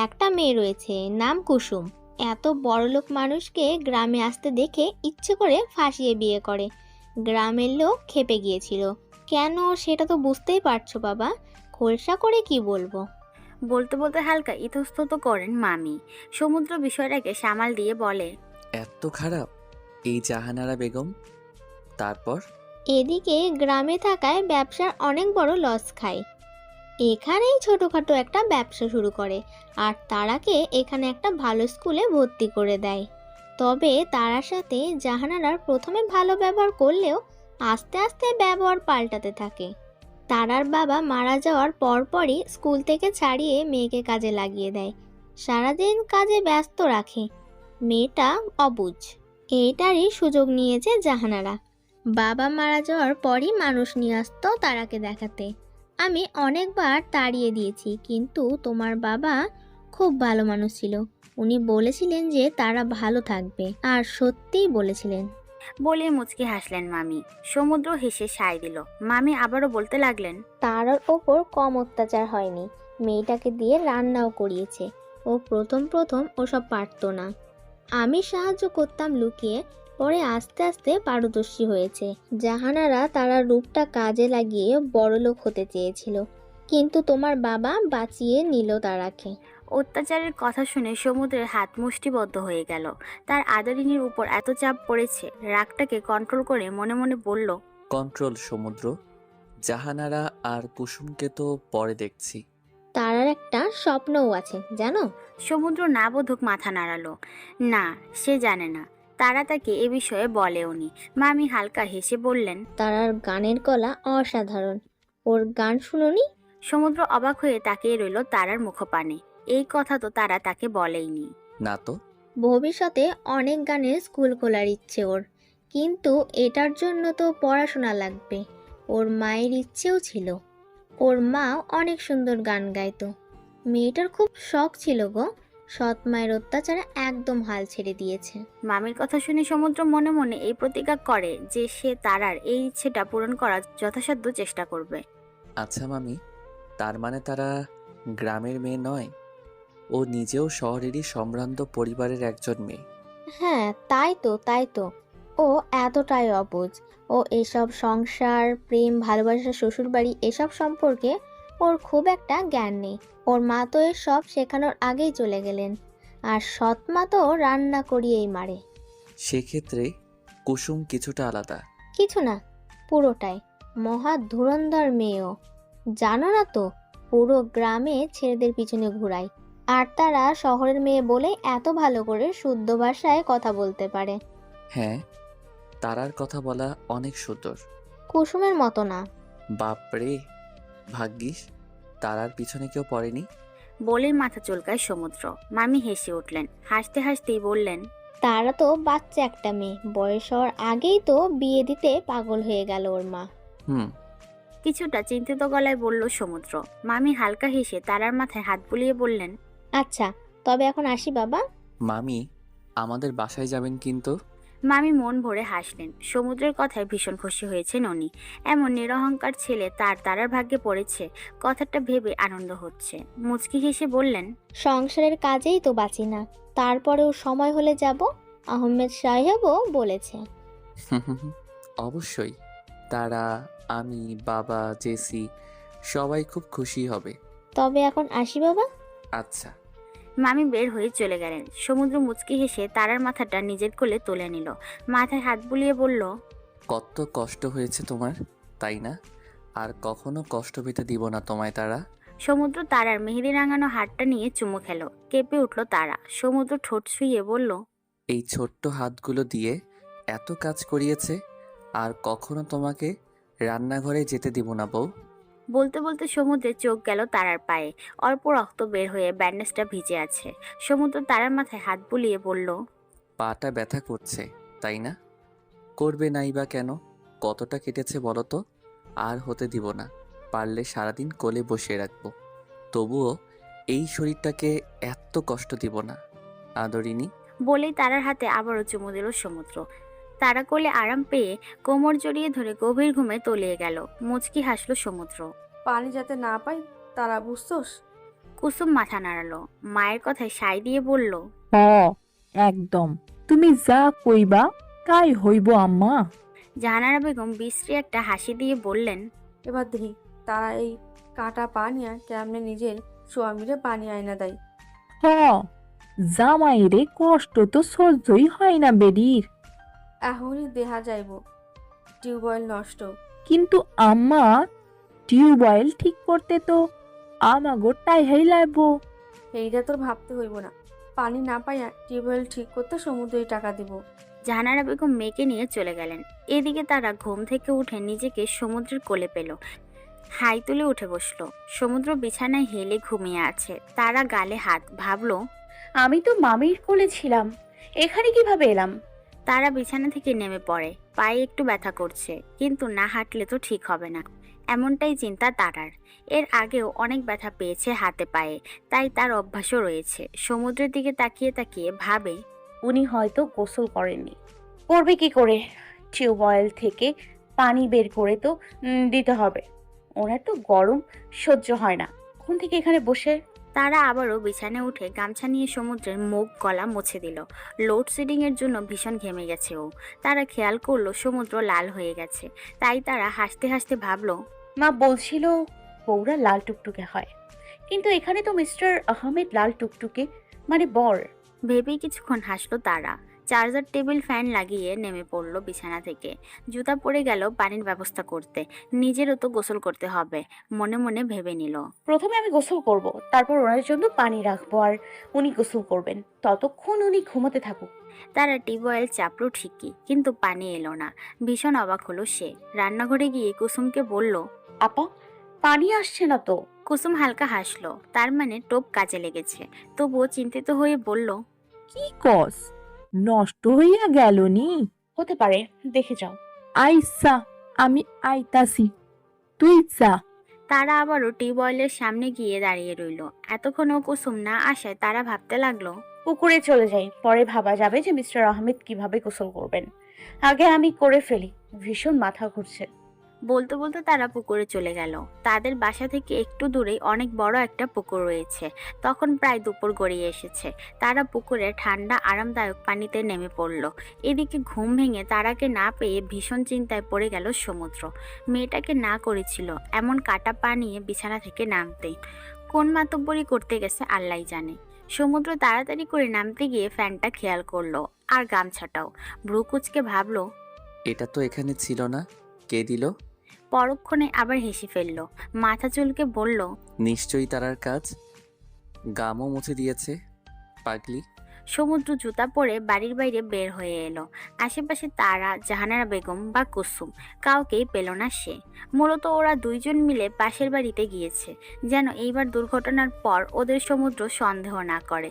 একটা মেয়ে রয়েছে, নাম কুসুম। এত বড়লোক মানুষকে গ্রামে আসতে দেখে ইচ্ছে করে ফাঁসিয়ে বিয়ে করে। গ্রামের লোক খেপে গিয়েছিল। কেন সেটা তো বুঝতেই পারছো বাবা, খোলসা করে কি বলবো। বলতে বলতে হালকা ইতস্তত করেন মামি। সমুদ্র বিষয়টাকে সামাল দিয়ে বলে, এত খারাপ এই জাহানারা বেগম? তারপর? এদিকে গ্রামে থাকায় ব্যবসার অনেক বড় লস খায়। এখানেই ছোটখাটো একটা ব্যবসা শুরু করে আর তারাকে এখানে একটা ভালো স্কুলে ভর্তি করে দেয়। তবে তারার সাথে জাহানারার প্রথমে ভালো ব্যবহার করলেও আস্তে আস্তে ব্যবহার পাল্টাতে থাকে। তারার বাবা মারা যাওয়ার পরপরই স্কুল থেকে ছাড়িয়ে মেয়েকে কাজে লাগিয়ে দেয়। সারাদিন কাজে ব্যস্ত রাখে। মেয়েটা অবুঝ। এইটারই সুযোগ নিয়েছে জাহানারা। বাবা মারা যাওয়ার পরই মানুষ নিয়ে আসতো তারাকে দেখাতে। আমি অনেকবার তাড়িয়ে দিয়েছি, কিন্তু তোমার বাবা খুব ভালো মানুষ ছিল। উনি বলেছিলেন যে তারা ভালো থাকবে, আর সত্যিই বলেছিলেন। বলে মুচকি হাসলেন মামি। সমুদ্র হেসে সায় দিল। মামি আবারও বলতে লাগলেন, তারার ওপর কম অত্যাচার হয়নি। মেয়েটাকে দিয়ে রান্নাও করিয়েছে। ও প্রথম ওসব পারতো না। আমি সাহায্য করতাম লুকিয়ে, পরে আস্তে আস্তে পারদর্শী হয়েছে। জাহানারা তারা রূপটা কাজে লাগিয়ে বড়লোক হতে চেয়েছিল, কিন্তু তোমার বাবা বাঁচিয়ে নিল তারাকে। অত্যাচারের কথা শুনে সমুদ্রের হাত মুষ্টিবদ্ধ হয়ে গেল। তার আদরিনীর উপর এত চাপ পড়েছে, রাগটাকে কন্ট্রোল করে মনে মনে বলল, কন্ট্রোল সমুদ্র। জাহানারা আর কুসুমকে তো পরে দেখছি। তারার একটা স্বপ্নও আছে জানো। সমুদ্র না বোধক মাথা নাড়ালো। না, সে জানে না। তারা তাকে এ বিষয়ে বলেওনি। মামি হালকা হেসে বললেন, তারার গানের গলা অসাধারণ, ওর গান শুনোনি? সমুদ্র অবাক হয়ে তাকিয়ে রইল তারার মুখপানে। এই কথা তো তারা তাকে বলেইনি। না তো। ভবিষ্যতে অনেক গানের স্কুল খোলার ইচ্ছে ওর, কিন্তু এটার জন্য তো পড়াশোনা লাগবে। ওর মায়ের ইচ্ছেও ছিল, ওর মা অনেক সুন্দর গান গাইতো। মেয়েটার খুব শখ ছিল গো, সৎ মায়ের অত্যাচারে একদম হাল ছেড়ে দিয়েছে। মামির কথা শুনে সমুদ্র মনে মনে এই প্রতিজ্ঞা করে যে সে তারার এই ইচ্ছেটা পূরণ করার যথাসাধ্য চেষ্টা করবে। আচ্ছা মামি, তার মানে তারা গ্রামের মেয়ে নয়, ও নিজেও শহরেরই সম্ভ্রান্ত পরিবারের একজন মেয়ে। হ্যাঁ, তাই তো। ও এতটাই অবুঝ। ও এসব সংসার, প্রেম, ভালোবাসা, শ্বশুরবাড়ি এসব সম্পর্কে ওর খুব একটা জ্ঞান নেই। ওর মা তো এসব শেখানোর আগেই চলে গেলেন, আর সৎ মা তো রান্না করিয়েই মারে। সেক্ষেত্রে কুসুম কিছুটা আলাদা। কিছু না, পুরোটাই। মহা ধুরন্ধর মেয়েও, জানো না তো, পুরো গ্রামে ছেলেদের পিছনে ঘুরায়। আর তারা শহরের মেয়ে বলে এত ভালো করে শুদ্ধ ভাষায় কথা বলতে পারে। হ্যাঁ, তারার কথা বলা অনেক সুন্দর। কুসুমের মতো না। বাপরে, ভাগ্যিস তারার পিছনে কেউ পড়েনি। বলে মাথা চুলকায় সমুদ্র। মামি হেসে উঠলেন, হাসতে হাসতেই বললেন, তারা তো বাচ্চা একটা মেয়ে, বয়স হওয়ার আগেই তো বিয়ে দিতে পাগল হয়ে গেল ওর মা। হুম। কিছুটা চিন্তিত গলায় বলল সমুদ্র। মামি হালকা হেসে তারার মাথায় হাত বুলিয়ে বললেন, আচ্ছা, তবে এখন আসি বাবা। মামি, আমাদের বাসায় যাবেন কিন্তু। মামি মন ভরে হাসলেন। সমুদ্রের কথায় ভীষণ খুশি হয়েছেন উনি। এমন নিরহংকার ছেলে তারার ভাগ্যে পড়েছে, কথাটা ভেবে আনন্দ হচ্ছে। মুচকি হেসে বললেন, সংসারের কাজেই তো বাঁচি না, তারপরেও সময় হলে যাব। আহমেদ সাহেবও বলেছে। অবশ্যই। তারা, আমি, বাবা, জেসি সবাই খুব খুশি হবে। তবে এখন আসি বাবা। আচ্ছা। মামি বের হয়ে চলে গেলেন। সমুদ্র মুচকি হেসে তারার মাথাটা নিজের কোলে তুলে নিল। মাথায় হাত বুলিয়ে বলল, কত কষ্ট হয়েছে তোমার, তাই না? আর কখনো কষ্ট পেতে দিব না তোমায় তারা। সমুদ্র তারার মেহেদি রাঙানো হাতটা নিয়ে চুমু খেলো। কেঁপে উঠল তারা। সমুদ্র ঠোঁট ছুঁয়ে বলল, এই ছোট্ট হাতগুলো দিয়ে এত কাজ করিয়েছে, আর কখনো তোমাকে রান্নাঘরে যেতে দিব না বউ। বলতে বলতে সমুদ্রের চোখ গেল তারার পায়ে। অল্প রক্ত বের হয়ে ব্যান্ডেজটা ভিজে আছে। সমুদ্র তারার মাথায় হাত বুলিয়ে বলল, পাটা ব্যথা করছে, তাই না? করবে নাই বা কেন? কতটা কেটেছে বলো তো? আর হতে দিব না। পারলে সারাদিন কোলে বসিয়ে রাখবো, তবুও এই শরীরটাকে এত কষ্ট দিব না, আদরিনী। বলেই তারার হাতে আবারও চুমু দিল সমুদ্র। তারা কোলে আরাম পেয়ে কোমর জড়িয়ে ধরে গভীর ঘুমে তলিয়ে গেল। মুচকি হাসলো সমুদ্র। পানি যাতে না পাই তারা, বুঝছোস? কুসুম মাথা নাড়ালো। মায়ের কথায় সায় দিয়ে বলল, হ, একদম। তুমি যা কইবা তাই হইব আম্মা। জাহানারা বেগম বিশ্রী একটা হাসি দিয়ে বললেন, এবার দেখি তারা এই কাটা পানিয়া কেমনে নিজের স্বামীরে পানি আয়না দেয়। হ, জামাইরে কষ্ট তো সহ্যই হয় না বেডির। এখনই দেহা যাইব টিউবওয়েল নষ্ট। কিন্তু আম্মা, টিউবওয়েল ঠিক করতে তো আমাগো টাইহাই লাগবো। এইটা তোর ভাবতে হইব না। পানি না পাইয়া টিউবওয়েল ঠিক করতে সমুদ্রেই টাকা দিব। জাহানারা বেগম মেয়েকে নিয়ে চলে গেলেন। এদিকে তারা ঘুম থেকে উঠে নিজেকে সমুদ্রের কোলে পেল। হাই তুলে উঠে বসলো। সমুদ্র বিছানায় হেলে ঘুমিয়ে আছে। তারা গালে হাত, ভাবলো, আমি তো মামির কোলে ছিলাম, এখানে কিভাবে এলাম? তারা বিছানা থেকে নেমে পড়ে। পায়ে একটু ব্যথা করছে, কিন্তু না হাঁটলে তো ঠিক হবে না, এমনটাই চিন্তা তারার। এর আগেও অনেক ব্যথা পেয়েছে হাতে পায়ে, তাই তার অভ্যাসও রয়েছে। সমুদ্রের দিকে তাকিয়ে তাকিয়ে ভাবে, উনি হয়তো গোসল করেননি। করবে কি করে? টিউবওয়েল থেকে পানি বের করে তো দিতে হবে। ওনার তো গরম সহ্য হয় না, কখন থেকে এখানে বসে? তারা আবারও বিছানায় উঠে গামছা নিয়ে সমুদ্রের মুখ গলা মুছে দিল। লোডশেডিং এর জন্য ভীষণ ঘেমে গেছে ও। তারা খেয়াল করলো সমুদ্র লাল হয়ে গেছে। তাই তারা হাসতে হাসতে ভাবলো, মা বলছিল বউরা লাল টুকটুকে হয়, কিন্তু এখানে তো মিস্টার আহমেদ লাল টুকটুকে, মানে বর। ভেবেই কিছুক্ষণ হাসলো তারা। চার্জার টেবিল ফ্যান লাগিয়ে নেমে পড়লো বিছানা থেকে। জুতা পরে গেল পানির ব্যবস্থা করতে। নিজেরও তো গোসল করতে হবে, মনে মনে ভেবে নিল। প্রথমে আমি গোসল করব, তারপর ওনার জন্য পানি রাখবো আর উনি গোসল করবেন। ততক্ষণ উনি ঘুমোতে থাকুক। তারা টিউবওয়েল চাপলো ঠিকই, কিন্তু পানি এলো না। ভীষণ অবাক হলো সে। রান্নাঘরে গিয়ে কুসুমকে বলল। আপা, পানি আসছে না তো। কুসুম হালকা হাসলো, তার মানে টোপ কাজে লেগেছে। তবুও চিন্তিত হয়ে বলল, কি কস, নষ্ট হইয়া গেল নি? হতে পারে, দেখে যাও। আইসা, আমি আইতাছি, তুই যা। তারা আবারও টিউবওয়েলের সামনে গিয়ে দাঁড়িয়ে রইল। এতক্ষণও কুসুম না আসায় তারা ভাবতে লাগলো, পুকুরে চলে যাই, পরে ভাবা যাবে যে মিস্টার আহমেদ কিভাবে গোসল করবেন। আগে আমি করে ফেলি, ভীষণ মাথা ঘুরছে। বলতে বলতে তারা পুকুরে চলে গেল। তাদের বাসা থেকে একটু দূরেই অনেক বড় একটা পুকুর রয়েছে। তখন প্রায় দুপুর গড়িয়ে এসেছে। তারা পুকুরে ঠান্ডা আরামদায়ক পানিতে নেমে পড়ল। এদিকে ঘুম ভেঙে তারাকে না পেয়ে ভীষণ চিন্তায় পড়ে গেল সমুদ্র। মেয়েটাকে না করেছিল এমন কাটা পা নিয়ে বিছানা থেকে নামতে। কোন মাতব্বরি করতে গেছে আল্লাহই জানে। সমুদ্র তাড়াতাড়ি করে নামতে গিয়ে ফ্যানটা খেয়াল করলো, আর গামছাটাও। ভ্রু কুচকে ভাবলো, এটা তো এখানে ছিল না, কে দিল? পরক্ষণে আবার হেসে ফেলল। মাথা চুলকে বলল, নিশ্চয়ই তারার কাজ, গামও মুছে দিয়েছে পাগলি। সমুদ্র জুতা পরে বাড়ির বাইরে বের হয়ে এলো। আশেপাশে তারা, জাহানারা বেগম বা কুসুম, কাউকেই পেল না সে। মূলত ওরা দুইজন মিলে পাশের বাড়িতে গিয়েছে, যেন এইবার দুর্ঘটনার পর ওদের সমুদ্র সন্দেহ না করে।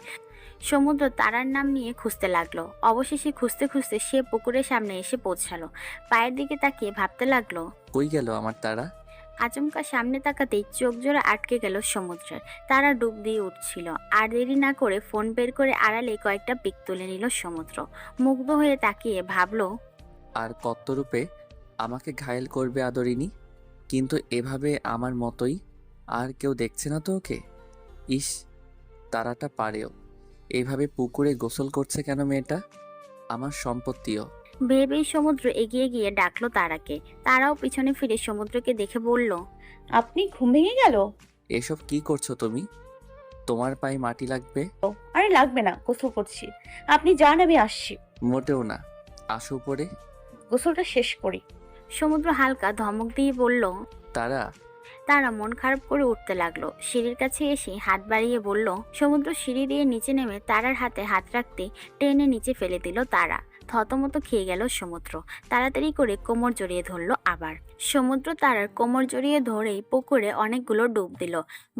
সমুদ্র তারার নাম নিয়ে খুঁজতে লাগলো। অবশেষে খুঁজতে খুঁজতে সে পুকুরের সামনে এসে পৌঁছালো। পায়ের দিকে তাকিয়ে ভাবতে লাগলো, কই গেল আমার তারা? আচমকা সামনে তাকাতেই চোখ জোড়া আটকে গেল সমুদ্রের। তারা ডুব দিয়ে উঠছিল। আর দেরি না করে ফোন বের করে আড়ালে কয়েকটা পিক তুলে নিল সমুদ্র। মুগ্ধ হয়ে তাকিয়ে ভাবলো, আর কত রূপে আমাকে ঘায়েল করবে আদরিনী, কিন্তু এভাবে আমার মতোই আর কেউ দেখছে না তো ওকে। ইস, তারাটা পারেও। এইভাবে পুকুরে গোসল করছে কেন মেয়েটা? আমার সম্পত্তিও। ভেবেই সমুদ্র এগিয়ে গিয়ে ডাকলো তারাকে। তারাও পিছনে ফিরে সমুদ্রকে দেখে বলল, আপনি ঘুম ভেঙে গেল? এসব কি করছো তুমি? তোমার পায়ে মাটি লাগবে। আরে লাগবে না, গোসল করছি। আপনি যান, আমি আসছি। মোটেও না, আসো উপরে। গোসলটা শেষ করি। সমুদ্র হালকা ধমক দিয়ে বলল। তারা, তারা মন খারাপ করে উঠতে লাগলো। সিঁড়ির কাছে এসে হাত বাড়িয়ে বলল। সমুদ্র সিঁড়ি দিয়ে নিচে নেমে তারার হাতে হাত রাখতে টেনে নিচে ফেলে দিল তারা। থতমত খেয়ে গেল সমুদ্র। তাড়াতাড়ি করে কোমর জড়িয়ে ধরলো আবার। সমুদ্র তারার কোমর জড়িয়ে ধরেই পুকুরে অনেকগুলো ডুব দিল।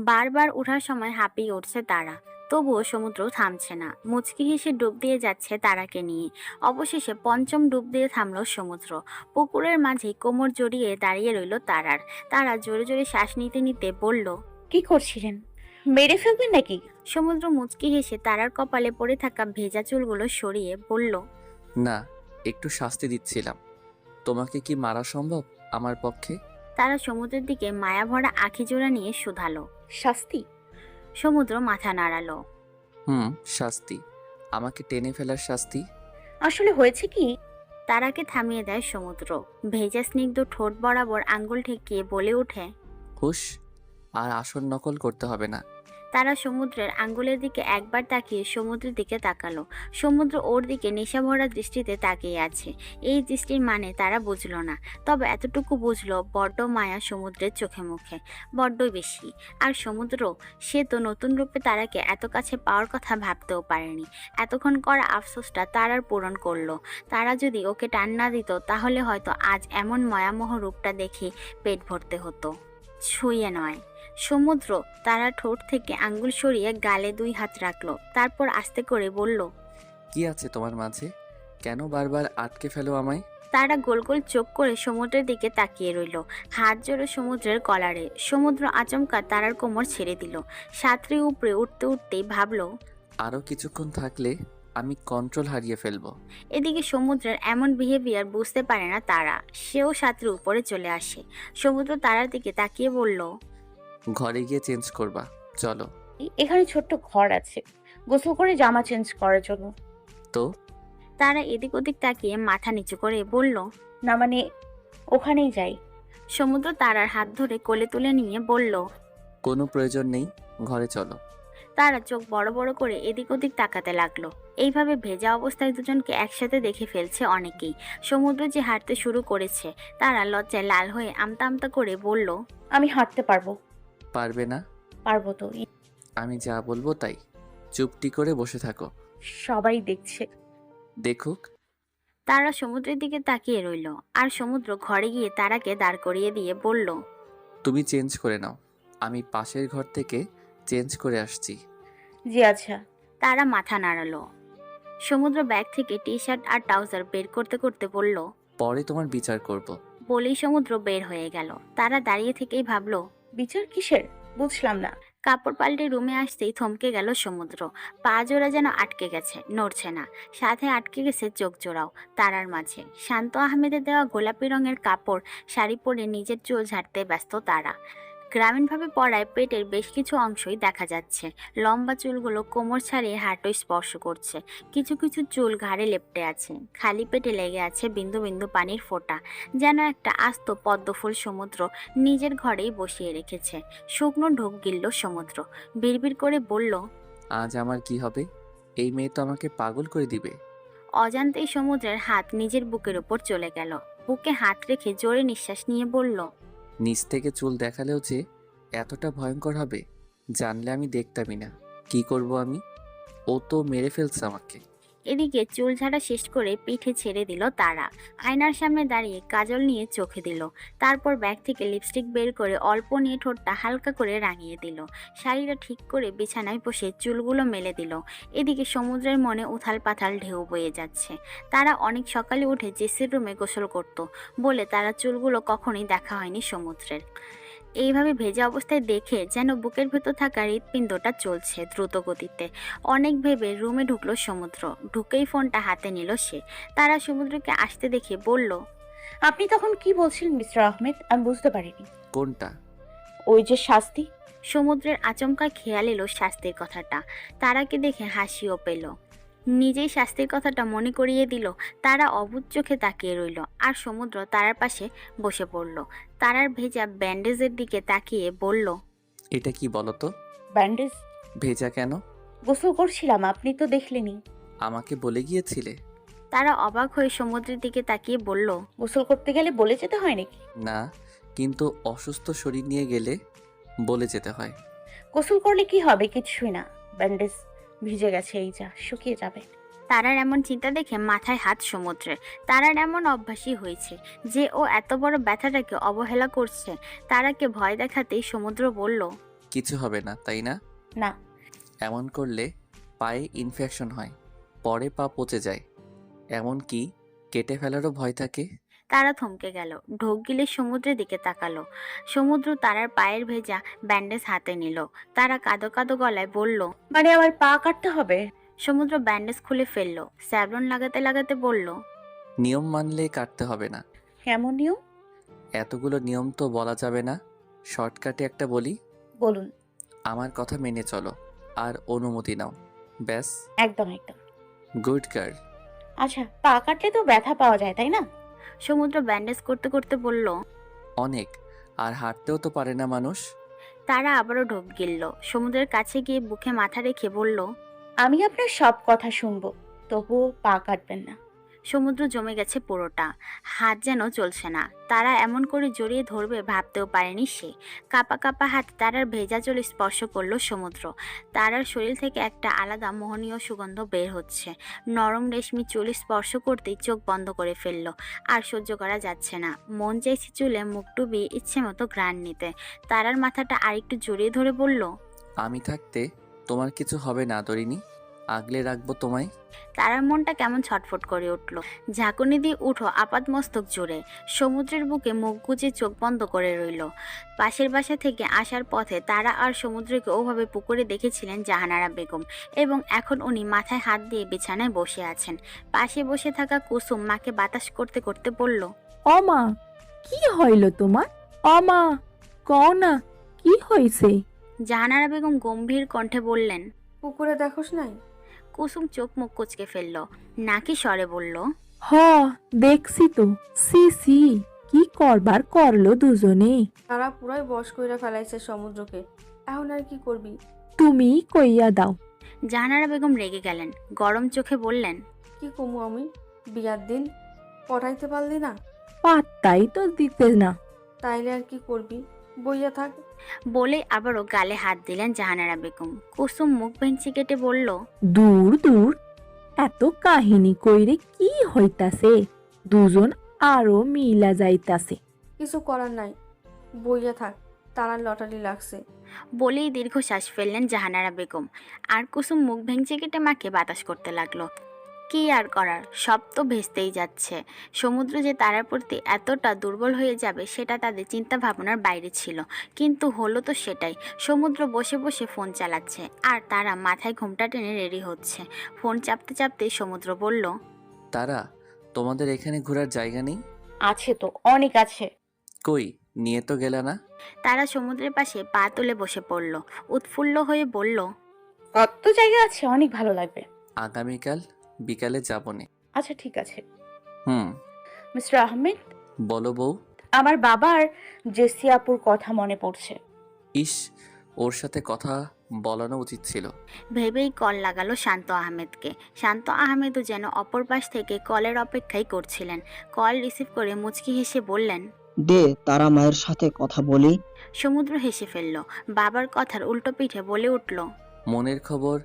বারবার ওঠার সময় হাঁপিয়ে উঠছে তারা। তবুও সমুদ্র থামছে না। মুচকি হেসে ডুব দিয়ে যাচ্ছে তারাকে নিয়ে। অবশেষে পঞ্চম ডুব দিয়ে থামলো সমুদ্র। পুকুরের মাঝেই কোমর জড়িয়ে দাঁড়িয়ে রইল তারার। তারা জোরে জোরে শ্বাস নিতে নিতে বলল, কি করছিলেন? মেরে ফেলবেন নাকি? সমুদ্র মুচকি হেসে তারার কপালে পড়ে থাকা ভেজা চুলগুলো সরিয়ে বলল, না, একটু শাস্তি দিচ্ছিলাম। তোমাকে কি মারা সম্ভব আমার পক্ষে? তারা সমুদ্রের দিকে মায়া ভরা আখি জোড়া নিয়ে শুধালো। শাস্তি? সমুদ্র মাথা নাড়ালো। শাস্তি, আমাকে টেনে ফেলার শাস্তি। আসলে হয়েছে কি? তারাকে থামিয়ে দেয় সমুদ্র। ভেজা স্নিগ্ধ ঠোঁট বরাবর আঙ্গুল ঠেকিয়ে বলে ওঠে, হুশ, আর আসল নকল করতে হবে না। তারা সমুদ্রের আঙ্গুলের দিকে একবার তাকিয়ে সমুদ্রের দিকে তাকালো। সমুদ্র ওর দিকে নেশা ভরা দৃষ্টিতে তাকিয়ে আছে। এই দৃষ্টির মানে তারা বুঝলো না, তবে এতটুকু বুঝলো বড্ড মায়া সমুদ্রের চোখে মুখে, বড্ডই বেশি। আর সমুদ্র, সে তো নতুন রূপে তারাকে এত কাছে পাওয়ার কথা ভাবতেও পারেনি। এতক্ষণ করা আফসোসটা তারার পূরণ করলো। তারা যদি ওকে টান না দিত, তাহলে হয়তো আজ এমন মায়ামোহ রূপটা দেখে পেট ভরতে হতো, ছুঁয়ে নয়। সমুদ্র তারা ঠোঁট থেকে আঙ্গুল সরিয়ে গালে 2 হাত রাখলো। তারপর আস্তে করে বলল, কি আছে তোমার মাঝে? কেন বারবার আটকে ফেলো আমায়? তারা গোল গোল চোখ করে সমুদ্রের দিকে তাকিয়ে রইল, হাত জোড়ে সমুদ্রের কলারে। সমুদ্র আচমকা তারার কোমর ছেড়ে দিল। সাঁতরে উপরে উঠতে উঠতেই ভাবলো, আরো কিছুক্ষণ থাকলে আমি কন্ট্রোল হারিয়ে ফেলবো। এদিকে সমুদ্রের এমন বিহেভিয়ার বুঝতে পারে না তারা। সেও সাঁতরে উপরে চলে আসে। সমুদ্র তারার দিকে তাকিয়ে বলল, ঘরে গিয়ে চেঞ্জ করবা, চলো। এখানে ছোট্ট ঘর আছে গোসল করে জামা চেঞ্জ করার জন্য। তো তারা এদিক ওদিক তাকিয়ে মাথা নিচু করে বলল। না মানে ওখানেই যাই। সমুদ্র তারার হাত ধরে কোলে তুলে নিয়ে বলল। কোনো প্রয়োজন নেই, ঘরে চলো। তারা চোখ বড় বড় করে এদিক ওদিক তাকাতে লাগলো। এইভাবে ভেজা অবস্থায় দুজনকে একসাথে দেখে ফেলছে অনেকেই। সমুদ্র যে হাঁটতে শুরু করেছে, তারা লজ্জায় লাল হয়ে আমতা আমতা করে বলল। আমি হাঁটতে পারবো। পারবে না? পারবো তো। আমি যা বলবো তাই, চুপটি করে বসে থাকো। সবাই দেখছে। দেখুক। তারা সমুদ্রের দিকে তাকিয়ে রইল, আর সমুদ্র ঘরে গিয়ে তারাকে দাঁড় করিয়ে দিয়ে বলল। তুমি চেঞ্জ করে নাও, আমি পাশের ঘর থেকে চেঞ্জ করে আসছি। জি আচ্ছা। তারা মাথা নাড়ালো। সমুদ্র ব্যাগ থেকে টি শার্ট আর ট্রাউজার বের করতে করতে বলল। পরে তোমার বিচার করব। বলেই সমুদ্র বের হয়ে গেল। তারা দাঁড়িয়ে থেকেই ভাবলো। বিচার কিসের? বুঝলাম না। কাপড় পাল্টে রুমে আসতেই থমকে গেল সমুদ্র। পা জোড়া যেন আটকে গেছে, নড়ছে না। সাথে আটকে গেছে চোখ জোড়াও। তারার মাঝে শান্ত আহমেদের দেওয়া গোলাপি রঙের কাপড় শাড়ি পরে নিজের চুল ঝাড়তে ব্যস্ত তারা। গ্রামীণভাবে পরায় পেটের বেশ কিছু অংশই দেখা যাচ্ছে। লম্বা চুলগুলো কোমর ছাড়িয়ে হাঁটু স্পর্শ করছে। কিছু কিছু চুল ঘাড়ে লেপ্টে আছে। খালি পেটে লেগে আছে বিন্দু বিন্দু পানির ফোঁটা। যেন একটা আস্ত পদ্মফুল সমুদ্র নিজের ঘরেই বসিয়ে রেখেছে। শুকনো ঢোক গিলল সমুদ্র। বিড়বিড় করে বলল। আজ আমার কি হবে? এই মেয়ে তো আমাকে পাগল করে দিবে। অজান্তেই সমুদ্রের হাত নিজের বুকের উপর চলে গেল। বুকে হাত রেখে জোরে নিঃশ্বাস নিয়ে বলল। নিচ থেকে চুল দেখালেও যে এতটা ভয়ঙ্কর হবে জানলে আমি দেখতামই না। কি করব আমি? ও তো মেরে ফেলছে আমাকে। এদিকে চুল ঝাড়া শেষ করে পিঠে ছেড়ে দিল তারা। আয়নার সামনে দাঁড়িয়ে কাজল নিয়ে চোখে দিল। তারপর ব্যাগ থেকে লিপস্টিক বের করে অল্প নিয়ে ঠোঁটটা হালকা করে রাঙিয়ে দিল। শাড়িটা ঠিক করে বিছানায় বসে চুলগুলো মেলে দিল। এদিকে সমুদ্রের মনে উথাল পাথাল ঢেউ বয়ে যাচ্ছে। তারা অনেক সকালে উঠে জেসির রুমে গোসল করত বলে তারা চুলগুলো কখনোই দেখা হয়নি সমুদ্রের। এইভাবে ভেজা অবস্থায় দেখে যেন বুকের ভেতর থাকা হৃৎপিণ্ডটা চলছে দ্রুত গতিতে। অনেক ভেবে রুমে ঢুকলো সমুদ্র। ঢুকেই ফোনটা হাতে নিল সে। তারা সমুদ্রকে আসতে দেখে বলল। আপনি তখন কি বলছিলেন মিস্টার আহমেদ? আমি বুঝতে পারিনি। কোনটা? ওই যে শাস্তি। সমুদ্রের আচমকা খেয়াল এলো শাস্তির কথাটা। তারাকে দেখে হাসিও পেল। নিজেই শাস্তির কথাটা মনে করিয়ে দিল। তারা অবুঝ চোখে তাকিয়ে রইল, আর সমুদ্র তারার পাশে বসে পড়ল। তারার ভেজা ব্যান্ডেজের দিকে তাকিয়ে বলল। এটা কি বলো তো? ব্যান্ডেজ? ভেজা কেন? গোসল করছিলাম, আপনি তো দেখলেনি। আমাকে বলে গিয়েছিলে? তারা অবাক হয়ে সমুদ্রের দিকে তাকিয়ে বলল। গোসল করতে গেলে বলে যেতে হয় নাকি? না, কিন্তু অসুস্থ শরীর নিয়ে গেলে বলে যেতে হয়। গোসল করলে কি হবে? কিছুই না, ব্যান্ডেজ ভিজে গেছে, এই যা শুকিয়ে যাবে। তারার এমন চিন্তা দেখে মাথায় হাত সমুদ্রের। তারার এমন অভ্যাসই হয়েছে যে ও এত বড় ব্যথাটাকে অবহেলা করছে। তারাকে ভয় দেখাতেই সমুদ্র বলল। কিছু হবে না, তাই না? না। এমন করলে পায়ে ইনফেকশন হয়, পরে পা পচে যায়, এমনকি কেটে ফেলারও ভয় থাকে। তারা থমকে গেল। ঢোক গিলে সমুদ্রের দিকে তাকালো। সমুদ্র তারার পায়ের ভেজা ব্যান্ডেজ হাতে নিল। তারা কাঁদো কাঁদো গলায় বলল। মানে আমার পা কাটতে হবে? সমুদ্র ব্যান্ডেজ খুলে ফেললো। স্যাভলন লাগাতে লাগাতে বলল। নিয়ম মানলে কাটতে হবে না। কেমন নিয়ম? এতগুলো নিয়ম তো বলা যাবে না, শর্টকাটে একটা বলি। বলুন। আমার কথা মেনে চলো আর অনুমতি নাও, ব্যাস। একদম একদম। Good girl. আচ্ছা, পা কাটলে তো ব্যথা পাওয়া যায়, তাই না? সমুদ্র ব্যান্ডেজ করতে করতে বলল। অনেক, আর হাঁটতেও তো পারে না মানুষ। তারা আবারও ঢোক গিলল। সমুদ্রের কাছে গিয়ে বুকে মাথা রেখে বলল। আমি আপনার সব কথা শুনবো, তবুও পা কাটবেন না। সমুদ্র জমে গেছে পুরোটা। হাত যেন চলছে না। তারা এমন করে জড়িয়ে ধরবে ভাবতেও পারেনি সে। কাপা কাপা হাত তারার ভেজা চুল স্পর্শ করলো সমুদ্র। তারার শরীর থেকে একটা আলাদা মোহনীয় সুগন্ধ বের হচ্ছে। নরম রেশমি চুল স্পর্শ করতেই চোখ বন্ধ করে ফেললো। আর সহ্য করা যাচ্ছে না। মন চাইছে চুলে মুখ ডুবিয়ে ইচ্ছে মতো ঘ্রাণ নিতে। তারার মাথাটা আরেকটু জড়িয়ে ধরে বলল। আমি থাকতে তোমার কিছু হবে না দরিনি, আগলে রাখবো তোমায়। তারার মনটা কেমন ছটফট করে উঠল। ঝাঁকুনি দিয়ে উঠো আপাত মস্তক জুড়ে। সমুদ্রের বুকে মুখ গুজে চোখ বন্ধ করে রইল। পাশের বাসা থেকে আসার পথে তারা আর সমুদ্রকে ওভাবে পুকুরে দেখেছিলেন জাহানারা বেগম, এবং এখন উনি মাথায় হাত দিয়ে বিছানায় বসে আছেন। পাশে বসে থাকা কুসুম মাকে বাতাস করতে করতে বলল। অমা, কি হইল তোমার? অমা, কও না, কি হয়েছে? জাহানারা বেগম গম্ভীর কণ্ঠে বললেন। পুকুরে দেখোস নাই? কুসুম চোখ মুখ কুচকে ফেলল, নাকি স্বরে বলল। হ, দেখছি তো। সি সি, কি করবার করলো দুজনে। তারা পুরাই বশ কইরা ফেলাইছে সমুদ্রকে, এখন আর কি করবি? তুমি কইয়া দাও। জাহানারা বেগম রেগে গেলেন, গরম চোখে বললেন। কি কমু আমি? বিয়ার দিন পড়াইতে পারলি না? পাত্তাই তো দিতে না। তাইলে আর কি করবি? বইয়া থাক। বলে আবারও গালে হাত দিলেন জাহানারা বেগম। কুসুম মুখ ভেঙচি কেটে বলল। দূর দূর, এত কাহিনী কইরে কি হইতাছে? দুজন আরো মিলা যাইতাছে। কিছু করার নাই, বইয়া থাক, তারার লটারি লাগছে। বলেই দীর্ঘশ্বাস ফেললেন জাহানারা বেগম। আর কুসুম মুখ ভেঙচি কেটে মাকে বাতাস করতে লাগলো। কি আর করার, সব তো ভেস্তেই যাচ্ছে। সমুদ্র যে তারার প্রতি এতটা দুর্বল হয়ে যাবে সেটা তাদের চিন্তা ভাবনার বাইরে ছিল, কিন্তু হলো তো সেটাই। সমুদ্র বসে বসে ফোন চালাচ্ছে আর তারা মাথায় ঘোমটা টেনে রেডি হচ্ছে। ফোন চাপতে চাপতে সমুদ্র বলল। তারা, তোমাদের এখানে ঘোরার জায়গা নেই? আছে তো, অনেক আছে। কই, নিয়ে তো গেলে না? তারা সমুদ্রের পাশে পা তুলে বসে পড়ল, উৎফুল্ল হয়ে বলল। কত জায়গা আছে, অনেক ভালো লাগবে। আগামীকাল বিকালে যাবনে। আচ্ছা ঠিক আছে। হুম, মিস্টার আহমেদ, বলো বউ। আমার বাবার জেসি আপুর কথা মনে পড়ছে। ইস, ওর সাথে কথা বলানো উচিত ছিল। ভেবেই কল লাগালো শান্ত আহমেদকে। শান্ত আহমেদও যেন অপর পাশ থেকে কলের অপেক্ষাই করছিলেন। কল রিসিভ করে মুচকি হেসে বললেন। দে তারা মায়ের সাথে কথা বলি। সমুদ্র হেসে ফেলল, বাবার কথার উল্টো পিঠে বলে উঠল। মনের খবর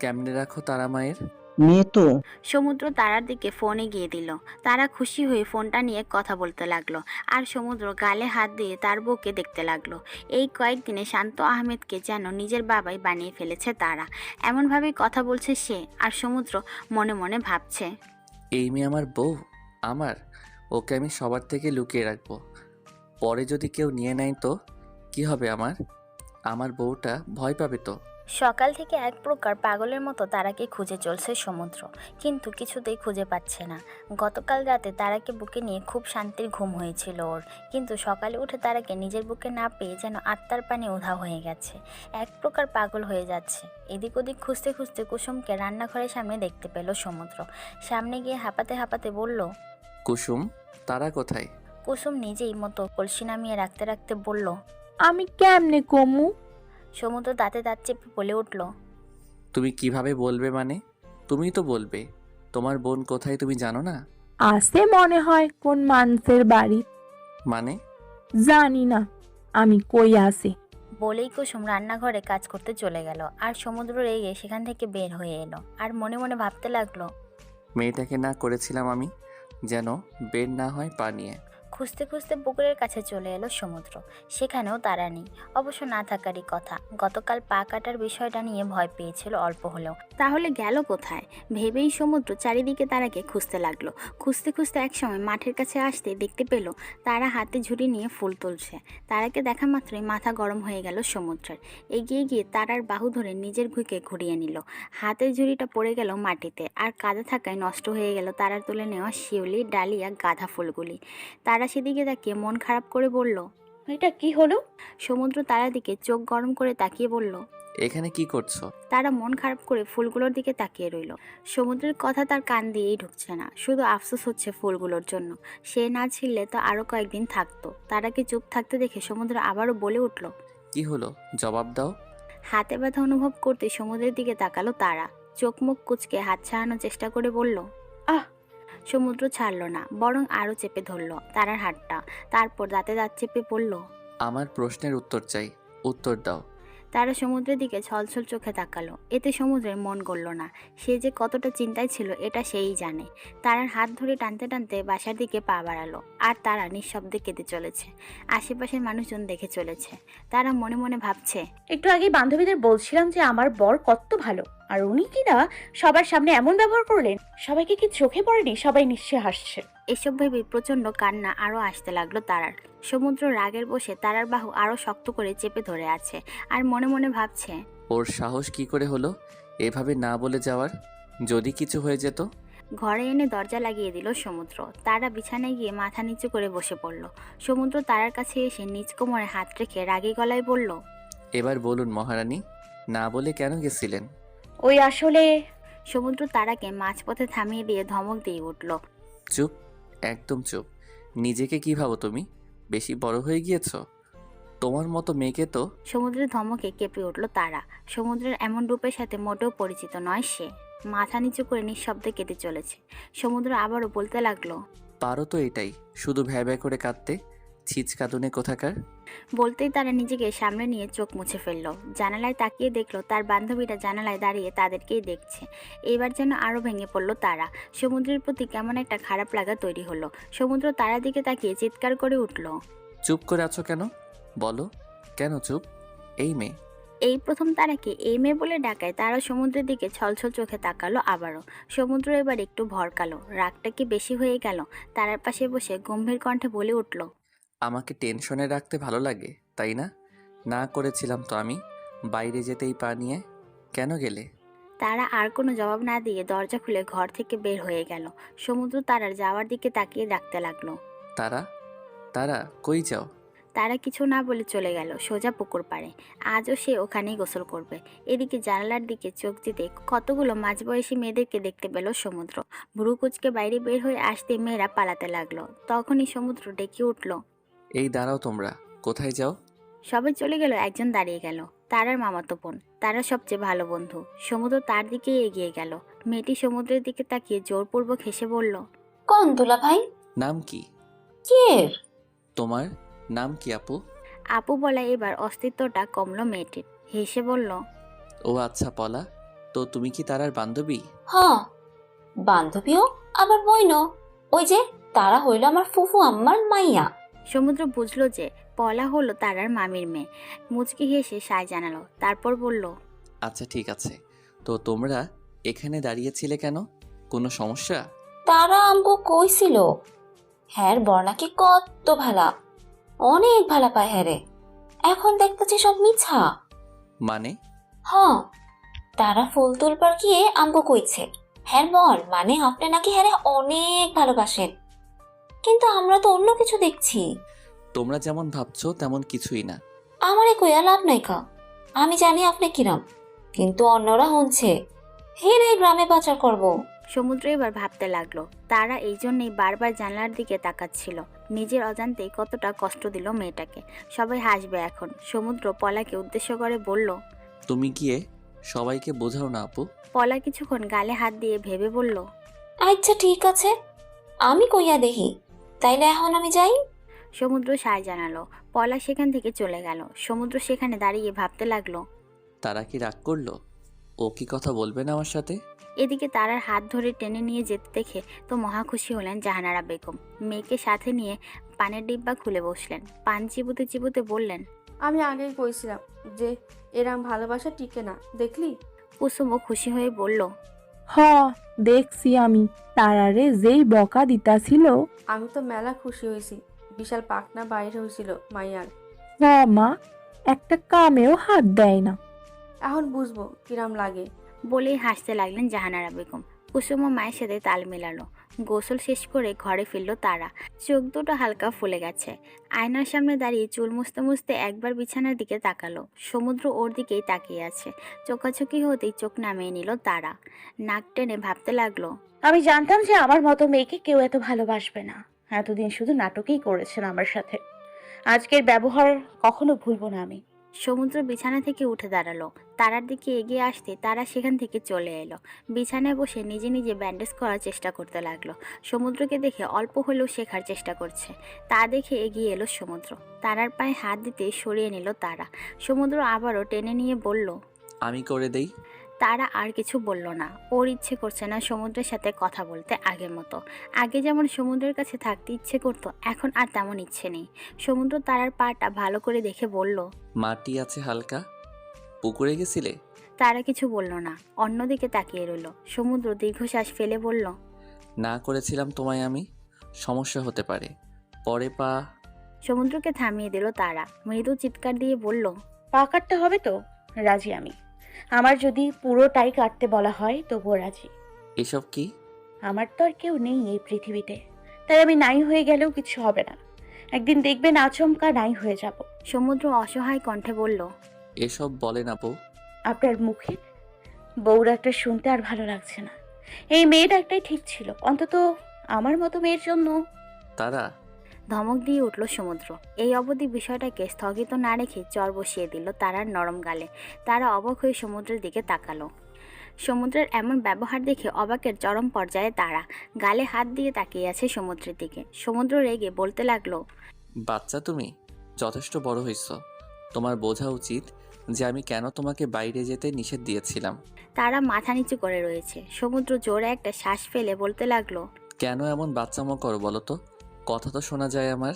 কেমনে রাখো তারা মায়ের? মেয়ে তো। সমুদ্র তারার দিকে ফোন এগিয়ে দিল। তারা খুশি হয়ে ফোনটা নিয়ে কথা বলতে লাগলো, আর সমুদ্র গালে হাত দিয়ে তার বউকে দেখতে লাগলো। এই কয়েকদিনে শান্ত আহমেদকে যেন নিজের বাবাই বানিয়ে ফেলেছে তারা। এমনভাবেই কথা বলছে সে, আর সমুদ্র মনে মনে ভাবছে। এই মেয়ে আমার বউ, আমার, ওকে আমি সবার থেকে লুকিয়ে রাখবো। পরে যদি কেউ নিয়ে নেয় তো কি হবে আমার? আমার বউটা ভয় পাবে তো। সকাল থেকে এক প্রকার পাগলের মতো তারাকে খুঁজে চলছে সমুদ্র, কিন্তু কিছুতেই খুঁজে পাচ্ছে না। গতকাল রাতে তারাকে বুকে নিয়ে খুব শান্তির ঘুম হয়েছিল ওর, কিন্তু সকালে উঠে তারাকে নিজের বুকে না পেয়ে যেন আত্মার পানে উধাও হয়ে গেছে। এক প্রকার পাগল হয়ে যাচ্ছে। এদিক ওদিক খুঁজতে খুঁজতে কুসুমকে রান্নাঘরের সামনে দেখতে পেল সমুদ্র। সামনে গিয়ে হাঁপাতে হাঁপাতে বলল। কুসুম, তারা কোথায়? কুসুম নিজেই মতো কলসি নামিয়ে রাখতে রাখতে বলল। আমি কেমনে কমু? সমুদ্র দাঁতে দাঁত চেপে বলে উঠল। তুমি কিভাবে বলবে মানে? তুমিই তো বলবে। তোমার বোন কোথায় তুমি জানো না? আছে মনে হয় কোন মানুষের বাড়ি। মানে? জানি না আমি কই আছে। বলেই কুসুম রান্নাঘরে কাজ করতে চলে গেল, আর সমুদ্র রেগে সেখান থেকে বের হয়ে এলো, আর মনে মনে ভাবতে লাগলো। মেয়েটাকে না করেছিলাম আমি যেন বের না হয় পা নিয়ে। খুঁজতে খুঁজতে পুকুরের কাছে চলে এলো সমুদ্র। সেখানেও তারা নেই, অবশ্য না থাকারই কথা। গতকাল পা কাটার বিষয়টা নিয়ে ভয় পেয়েছিল অল্প হলেও। তাহলে গেল কোথায় ভেবেই সমুদ্র চারিদিকে তারাকে খুঁজতে লাগলো। খুঁজতে খুঁজতে একসময় মাঠের কাছে আসতে দেখতে পেল তারা হাতে ঝুড়ি নিয়ে ফুল তুলছে। তারাকে দেখা মাত্রই মাথা গরম হয়ে গেল সমুদ্রের। এগিয়ে গিয়ে তারার বাহু ধরে নিজের ভুঁইকে ঘুরিয়ে নিল। হাতের ঝুড়িটা পড়ে গেল মাটিতে, আর কাদা থাকায় নষ্ট হয়ে গেল তারার তুলে নেওয়া শিউলি, ডালিয়া, গাঁদা ফুলগুলি। তারা সেদিকে তাকিয়ে মন খারাপ করে বলল। এটা কি হলো? সমুদ্র তারার দিকে চোখ গরম করে তাকিয়ে বলল। এখানে কি করছো? তারা মন খারাপ করে ফুলগুলোর দিকে তাকিয়ে রইল। সমুদ্রের কথা তার কান দিয়েই ঢুকছে না, শুধু আফসোস হচ্ছে ফুলগুলোর জন্য। সে না ছিললে তো আরো কয়েকদিন থাকতো। তারাকে চুপ থাকতে দেখে সমুদ্র আবারও বলে উঠল। কি হলো, জবাব দাও। হাতে ব্যথা অনুভব করতে সমুদ্রের দিকে তাকালো তারা। চোখ মুখ কুচকে হাত ছাড়ানোর চেষ্টা করে বলল। আহ! সমুদ্র ছাড়ল না, বরং আরো চেপে ধরল তারার হাতটা। তারপর দাঁতে দাঁত চেপে পড়ল। আমার প্রশ্নের উত্তর চাই, উত্তর দাও। তারা সমুদ্রের দিকে ছলছল চোখে তাকালো। এতে সমুদ্রের মন গড়ল না। সে যে কতটা চিন্তায় ছিল এটা সেই জানে। তারার হাত ধরে টানতে টানতে বাসার দিকে পা বাড়ালো, আর তারা নিঃশব্দে কেঁদে চলেছে। আশেপাশের মানুষজন দেখে চলেছে। তারা মনে মনে ভাবছে। একটু আগে বান্ধবীদের বলছিলাম যে আমার বর কত ভালো, আর উনি কিনা সবার সামনে এমন ব্যবহার করলেন। সবাইকে কি চোখে পড়েনি? সবাই নিশ্চয়ই হাসছে। এসব ভেবে প্রচন্ড কান্না আরো আসতে লাগলো তারার। সমুদ্র রাগের বসে তারার বাহু আরো শক্ত করে চেপে ধরে আছে, আর মনে মনে ভাবছে। ওর সাহস কি করে হলো এভাবে না বলে যাওয়ার? যদি কিছু হয়ে যেত? ঘরে এনে দরজা লাগিয়ে দিল সমুদ্র। তারা বিছানায় গিয়ে মাথা নিচু করে বসে পড়ল। সমুদ্র তারার কাছে এসে নিজ কোমরে হাত রেখে রাগী গলায় বলল, এবার বলুন মহারানী, না বলে কেন গেছিলেন? ওই আসলে সমুদ্র তারাকে মাঝপথে থামিয়ে দিয়ে ধমক দিয়ে উঠল। চুপ, একদম চুপ। নিজেকে কি ভাবো তুমি? বেশি বড় হয়ে গিয়েছো? তোমার মতো মেয়েকে তো। সমুদ্রের ধমকে কেঁপে উঠল তারা। সমুদ্রের এমন রূপের সাথে মোটেও পরিচিত নয় সে। মাথা নিচু করে নিঃশব্দে কেটে চলেছে। সমুদ্র আবারও বলতে লাগলো, পারো তো এটাই, শুধু ভ্যা ভ্যা করে কাঁদতে। ছিচকাদুনে কোথাকার। বলতেই তারা নিজেকে সামনে নিয়ে চোখ মুছে ফেললো। জানালায় তাকিয়ে দেখলো তার বান্ধবীরা জানালায় দাঁড়িয়ে তাদেরকেই দেখছে। এবার যেন আরো ভেঙে পড়লো তারা। সমুদ্রের প্রতি কেমন একটা খারাপ লাগা তৈরি হলো। সমুদ্র তারার দিকে তাকিয়ে চিৎকার করে উঠল, চুপ করে আছো কেন? বলো, কেন চুপ? এই মেয়ে। এই প্রথম তারাকে এই মেয়ে বলে ডাকায় তারা সমুদ্রের দিকে ছলছল চোখে তাকালো আবারও। সমুদ্র এবার একটু ভরকালো। রাগটা কি বেশি হয়ে গেল? তারার পাশে বসে গম্ভীর কণ্ঠে বলে উঠল, আমাকে টেনশনে রাখতে ভালো লাগে, তাই না? না করেছিলাম তো আমি। বাইরে যেতেই পা নিয়ে কেন গেলে? তারা আর কোনো জবাব না দিয়ে দরজা খুলে ঘর থেকে বের হয়ে গেল। সমুদ্র তারার যাওয়ার দিকে তাকিয়ে ডাকতে লাগলো, তারা, তারা কই যাও? তারা কিছু না বলে চলে গেল সোজা পুকুর পাড়ে। আজও সে ওখানেই গোসল করবে। এদিকে জানালার দিকে চোখ দিতে কতগুলো মাঝবয়সী মেয়েদেরকে দেখতে পেল সমুদ্র। ভ্রু কুচকে বাইরে বের হয়ে আসতে মেয়েরা পালাতে লাগলো। তখনই সমুদ্র ডেকে উঠল, এই দাঁড়াও তোমরা, কোথায় যাও? সবাই চলে গেল, একজন দাঁড়িয়ে গেল। তারার মামাতো বোন, তারা সবচেয়ে ভালো বন্ধু। সমুদ্র তার দিকেই এগিয়ে গেল। মেয়েটি সমুদ্রের দিকে তাকিয়ে জোরপূর্বক হেসে বলল, কোন দুলা ভাই? নাম কি? কে? তোমার নাম কি আপু? আপু বলা এবার অস্তিত্বটা কমলো মেয়েটির। হেসে বলল, ও আচ্ছা পলা, তো তুমি কি তারার বান্ধবী? হ্যাঁ, বান্ধবীও আবার বইনও। ওই যে তারা হইল আমার ফুফু আম্মার মাইয়া। সমুদ্র বুঝলো যে পলা হলো তারার মামির মেয়ে। মুচকি হেসে সায় জানালো, তারপর বলল, আচ্ছা ঠিক আছে, তো তোমরা এখানে দাঁড়িয়েছিলে কেন? কোনো সমস্যা? তারা আমগো কইছিল হ্যার বর নাকি কত ভালা, অনেক ভালা পায় হ্যারে। এখন দেখতেছি সব মিছা। মানে? হ্যাঁ, তারা ফুল তুলবার গিয়ে আমগো কইছে হ্যার বর মানে আপনি নাকি হ্যারে অনেক ভালোবাসেন, কিন্তু আমরা তো অন্য কিছু দেখছি। তোমরা যেমন ভাবছো তেমন কিছুই না। আমারে কইয়া লাভ নাই কা, আমি জানি আপনি কিরাম, কিন্তু অন্যরা শুনছে হেরে গ্রামে পাচার করব। সমুদ্র এবার ভাবতে লাগলো তারা এই জন্যই বারবার জানলার দিকে তাকাচ্ছিল। নিজের অজান্তেই কতটা কষ্ট দিল মেয়েটাকে। সবাই হাসবে এখন। সমুদ্র পলাকে উদ্দেশ্য করে বলল, তুমি গিয়ে সবাইকে বোঝাও না আপু। পলা কিছুক্ষণ গালে হাত দিয়ে ভেবে বলল, আচ্ছা ঠিক আছে, আমি কইয়া দেখি, তাইলে এখন আমি যাই। সমুদ্র সায় জানালো। পলা সেখান থেকে চলে গেল। সমুদ্র সেখানে দাঁড়িয়ে ভাবতে লাগলো। তারা কি রাগ করলো? ও কি কথা বলবে না আমার সাথে? এদিকে তারার হাত ধরে টেনে নিয়ে যেতে দেখে তো মহা খুশি হলেন জাহানারা বেগম। মেয়েকে সাথে নিয়ে পানের ডিব্বা খুলে বসলেন। পান চিবুতে চিবুতে বললেন, আমি আগেই কইছিলাম যে এরম ভালোবাসা টিকে না, দেখলি? কুসুমও খুশি হয়ে বলল, হ, দেখছি আমি। তারারে যেই বকা দিতাছিল। আমি তো মেলা খুশি হয়েছি। বিশাল পাখনা বাইর হয়েছিল মাইয়ার। হ মা, একটা কামেও হাত দেয় না। এখন বুঝবো কিরাম লাগে। বলেই হাসতে লাগলেন জাহানারা বেগম। কুসুমও মায়ের সাথে তাল মেলালো। গোসল শেষ করে ঘরে ফিরল তারা। চোখ দুটো হালকা ফুলে গেছে। আয়নার সামনে দাঁড়িয়ে চুল মুছতে মুছতে একবার বিছানার দিকে তাকালো। সমুদ্র ওর দিকেই তাকিয়ে আছে। চোখাচোখি হতেই চোখ নামিয়ে নিল তারা। নাক টেনে ভাবতে লাগলো, আমি জানতাম যে আমার মতো মেয়েকে কেউ এত ভালোবাসবে না। এতদিন শুধু নাটকই করেছেন আমার সাথে। আজকের ব্যবহার কখনো ভুলবো না আমি। সমুদ্র বিছানা থেকে উঠে দাঁড়ালো। তারার দিকে এগিয়ে আসতে তারা সেখান থেকে চলে এলো। বিছানায় বসে নিজে নিজে ব্যান্ডেজ করার চেষ্টা করতে লাগলো। সমুদ্রকে দেখে অল্প হলেও শেখার চেষ্টা করছে। তা দেখে এগিয়ে এলো সমুদ্র। তারার পায়ে হাত দিতে সরিয়ে নিল তারা। সমুদ্র আবারও টেনে নিয়ে বলল, আমি করে দেই। তারা আর কিছু বলল না। ওর ইচ্ছে করছে না সমুদ্রের সাথে কথা বলতে আগের মতো। আগে যেমন সমুদ্রের কাছে থাকতে ইচ্ছে করতো, এখন আর তেমন ইচ্ছে নেই। সমুদ্র তারার পাটা ভালো করে দেখে বলল, মাটি আছে হালকা, পুকুরে গেছিলে? তারা কিছু বলল না, অন্যদিকে তাকিয়ে রইল। সমুদ্র দীর্ঘশ্বাস ফেলে বলল, না করেছিলাম তোমায় আমি, সমস্যা হতে পারে পরে পা। সমুদ্রকে থামিয়ে দিল তারা। মৃদু চিৎকার দিয়ে বলল, পা কাটতে হবে তো রাজি আমি। আমার যদি পুরোটাই কাটতে বলা হয় তবুও রাজি। এসব কি? আমার তো আর কেউ নেই এই পৃথিবীতে, তাই আমি নাই হয়ে গেলেও কিছু হবে না। একদিন দেখবেন আচমকা নাই হয়ে যাব। সমুদ্র অসহায় কণ্ঠে বলল, এসব বলে না বউ। আপনার মুখে বউর একটা শুনতে আর ভালো লাগছে না। এই মেয়েটা একটাই ঠিক ছিল, অন্তত আমার মতো মেয়ের জন্য। তারা ধমক দিয়ে উঠল সমুদ্র। এই অবধি বিষয়টাকে স্থগিত না রেখে চর বসিয়ে দিল তারার নরম গালে। তারা অবাক হয়ে সমুদ্রের দিকে তাকালো। সমুদ্রের এমন ব্যবহার দেখে অবাকের চরম পর্যায়ে তারা গালে হাত দিয়ে তাকিয়ে আছে সমুদ্রের দিকে। সমুদ্র রেগে বলতে লাগলো, বাচ্চা তুমি যথেষ্ট বড় হয়েছ। তোমার বোঝা উচিত যে আমি কেন তোমাকে বাইরে যেতে নিষেধ দিয়েছিলাম। তারা মাথা নিচু করে রয়েছে। সমুদ্র জোরে একটা শ্বাস ফেলে বলতে লাগলো, কেন এমন বাচ্চামো করো বলো তো? কথা তো শোনা যায় আমার।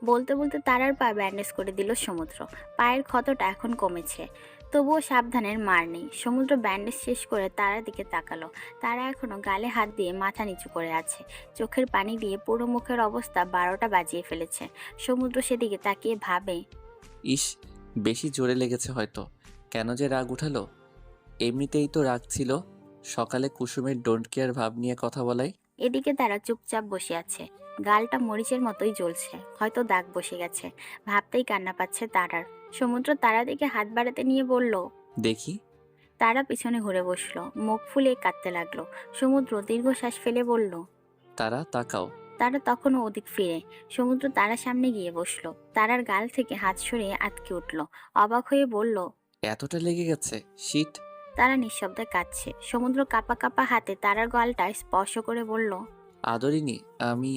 বলতে বলতে তারার পা ব্যান্ডেজ করে দিল সমুদ্র। পায়ের ক্ষতটা এখন কমেছে, তবুও সাবধানের মার নেই। সমুদ্র ব্যান্ডেজ শেষ করে তারার দিকে তাকালো। তারা এখনো গালে হাত দিয়ে মাথা নিচু করে আছে। চোখের পানি দিয়ে পুরো মুখের অবস্থা 12টা বাজিয়ে ফেলেছে। সমুদ্র সেদিকে তাকিয়ে ভাবে, ইস, বেশি জোরে লেগেছে হয়তো। কেন যে রাগ উঠালো? এমনিতেই তো রাগ ছিল সকালে কুসুমের ডোন্ট কেয়ার ভাব নিয়ে কথা বলাই। এদিকে তারা চুপচাপ বসে আছে। গালটা মরিচের মতোই জ্বলছে, হয়তো দাগ বসে গেছে। ভাবতেই কান্না পাচ্ছে তারার। সমুদ্র তারা দিকে হাত বাড়াতে নিয়ে বলল, দেখি। তারা পিছনে ঘুরে বসলো, মুখ ফুলে কাঁদতে লাগলো। সমুদ্র দীর্ঘশ্বাস ফেলে বলল, তারা তাকাও। তারা তখনও ওদিক ফিরে। সমুদ্র তারার সামনে গিয়ে বসলো। তারার গাল থেকে হাত সরিয়ে আটকে উঠল। অবাক হয়ে বলল, এতটা লেগে গেছে? শিট। তারা নিঃশব্দে কাঁদছে। সমুদ্র কাঁপা কাঁপা হাতে তারার গালটা স্পর্শ করে বলল, আদরিনি, আমি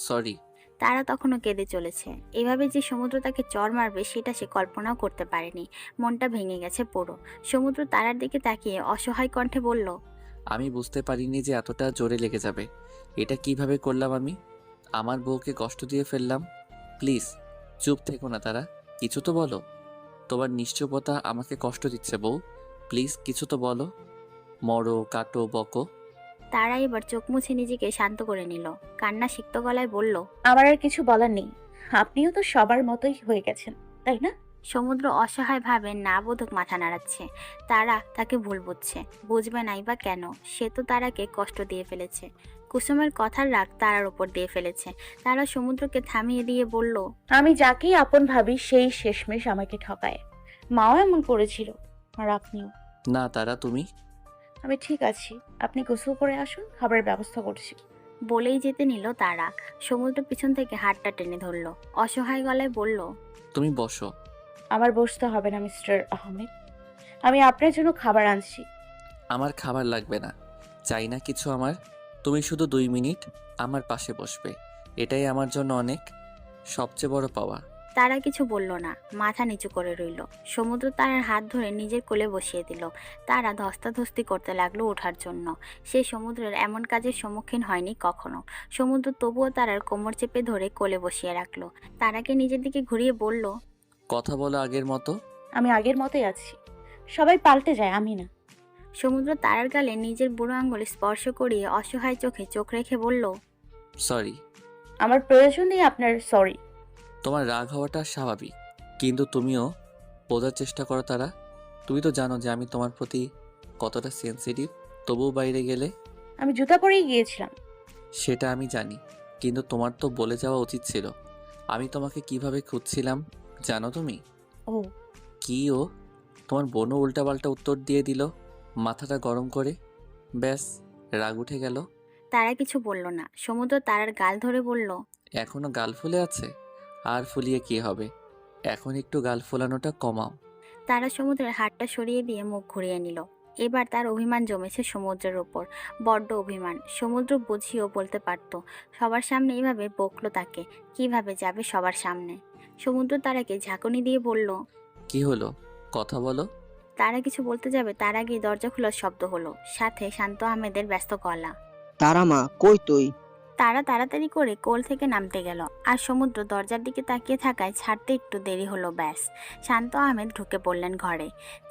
সরি। তারা তখনও কেঁদে চলেছে। এভাবে যে সমুদ্র তাকে চর মারবে সেটা সে কল্পনাও করতে পারেনি। মনটা ভেঙে গেছে পুরো। সমুদ্র তারার দিকে তাকিয়ে অসহায় কণ্ঠে বলল, আমি বুঝতে পারিনি যে এতটা জোরে লেগে যাবে। এটা কিভাবে করলাম আমি? আমার বউকে কষ্ট দিয়ে ফেললাম। প্লিজ চুপ থেকো না তারা, কিছু তো বলো। তোমার নিশ্চুপতা আমাকে কষ্ট দিচ্ছে বউ। প্লিজ কিছু তো বলো। মরো, কাটো, বকো। তারা এবার চোখ মুছে নিজেকে শান্ত করে নিল। কান্না সিক্ত গলায় বলল, আমার আর কিছু বলার নেই। আপনিও তো সবার মতোই হয়ে গেছেন, তাই না? সমুদ্র অসহায় ভাবে না বোধক মাথা নাড়াচ্ছে। তারা তাকে ভুল বুঝছে, বুঝবে নাই বা কেন? সে তো তারাকে কষ্ট দিয়ে ফেলেছে। কুসুমের কথার রাগ তারার উপর দিয়ে ফেলেছে। তারা সমুদ্রকে থামিয়ে দিয়ে বলল, আমি যাকেই আপন ভাবি সেই শেষমেশ আমাকে ঠকায়। মাও এমন করেছিল, আর আপনিও। না তারা, তুমি। আমি ঠিক আছি, আপনি গোসল করে আসুন, খাবারের ব্যবস্থা করছি। বলেই যেতে নিল তারা। সমুদ্র পিছন থেকে হাতটা টেনে ধরল। অসহায় গলায় বলল, তুমি বসো। আমার বসতে হবে না মিস্টার আহমেদ, আমি আপনার জন্য খাবার আনছি। আমার খাবার লাগবে না, চাই না কিছু আমার। তুমি শুধু 2 মিনিট আমার পাশে বসবে, এটাই আমার জন্য অনেক, সবচেয়ে বড় পাওয়া। তারা কিছু বলল না, মাথা নিচু করে রইল। সমুদ্র তারার হাত ধরে নিজের কোলে বসিয়ে দিল। তারা ধস্তাধস্তি করতে লাগলো ওঠার জন্য। সে সমুদ্রের এমন কাজের সম্মুখীন হয়নি কখনো। সমুদ্র তবুও তারার কোমর চেপে ধরে কোলে বসিয়ে রাখলো। তারাকে নিজের দিকে ঘুরিয়ে বলল, কথা বলো আগের মতো। আমি আগের মতোই আছি, সবাই পাল্টে যায়, আমি না। সমুদ্র তারার গালে নিজের বুড়ো আঙুল স্পর্শ করিয়ে অসহায় চোখে চোখ রেখে বলল, সরি। আমার প্রয়োজন নেই আপনার সরি। তোমার রাগ হওয়াটা স্বাভাবিক, কিন্তু তুমিও বোঝার চেষ্টা করো তারা। তুমি তো জানো যে আমি তোমার প্রতি কতটা সেনসিটিভ। তবুও বাইরে গেলে। আমি জুতা পরেই গিয়েছিলাম। সেটা আমি জানি, কিন্তু তোমার তো বলে যাওয়া উচিত ছিল। আমি তোমাকে কিভাবে খুঁজছিলাম জানো তুমি? ও, কি ও? তোমার বোনও উল্টাপাল্টা উত্তর দিয়ে দিল মাথাটা গরম করে। ব্যাস, রাগ উঠে গেল। তারা কিছু বলল না। সমুদ্র তারার গাল ধরে বলল, এখনো গাল ফুলে আছে? আর ফুলিয়ে কি হবে? এখন একটু গাল ফোলানোটা কমাও। তারা সমুদ্রের হাতটা সরিয়ে দিয়ে মুখ ঘুরিয়ে নিল। এবার তার অভিমান জমেছে সমুদ্রের ওপর, বড্ড অভিমান। সমুদ্র বুঝিয়েও বলতে পারত। সবার সামনে এভাবে বকলো তাকে, কিভাবে যাবে সবার সামনে? সমুদ্র তারাকে ঝাঁকুনি দিয়ে বলল, কি হলো? কথা বলো। তারা কিছু বলতে যাবে তার আগেই দরজা খোলার শব্দ হলো, সাথে শান্ত আহমেদের ব্যস্ত গলা। তারা মা, কই তুই? তারা তাড়াতাড়ি করে কোল থেকে নামতে গেল, আর সমুদ্র দরজার দিকে তাকিয়ে থাকায় ছাড়তে একটু দেরি হলো। ব্যাস, শান্ত আহমেদ ঢুকে পড়লেন ঘরে।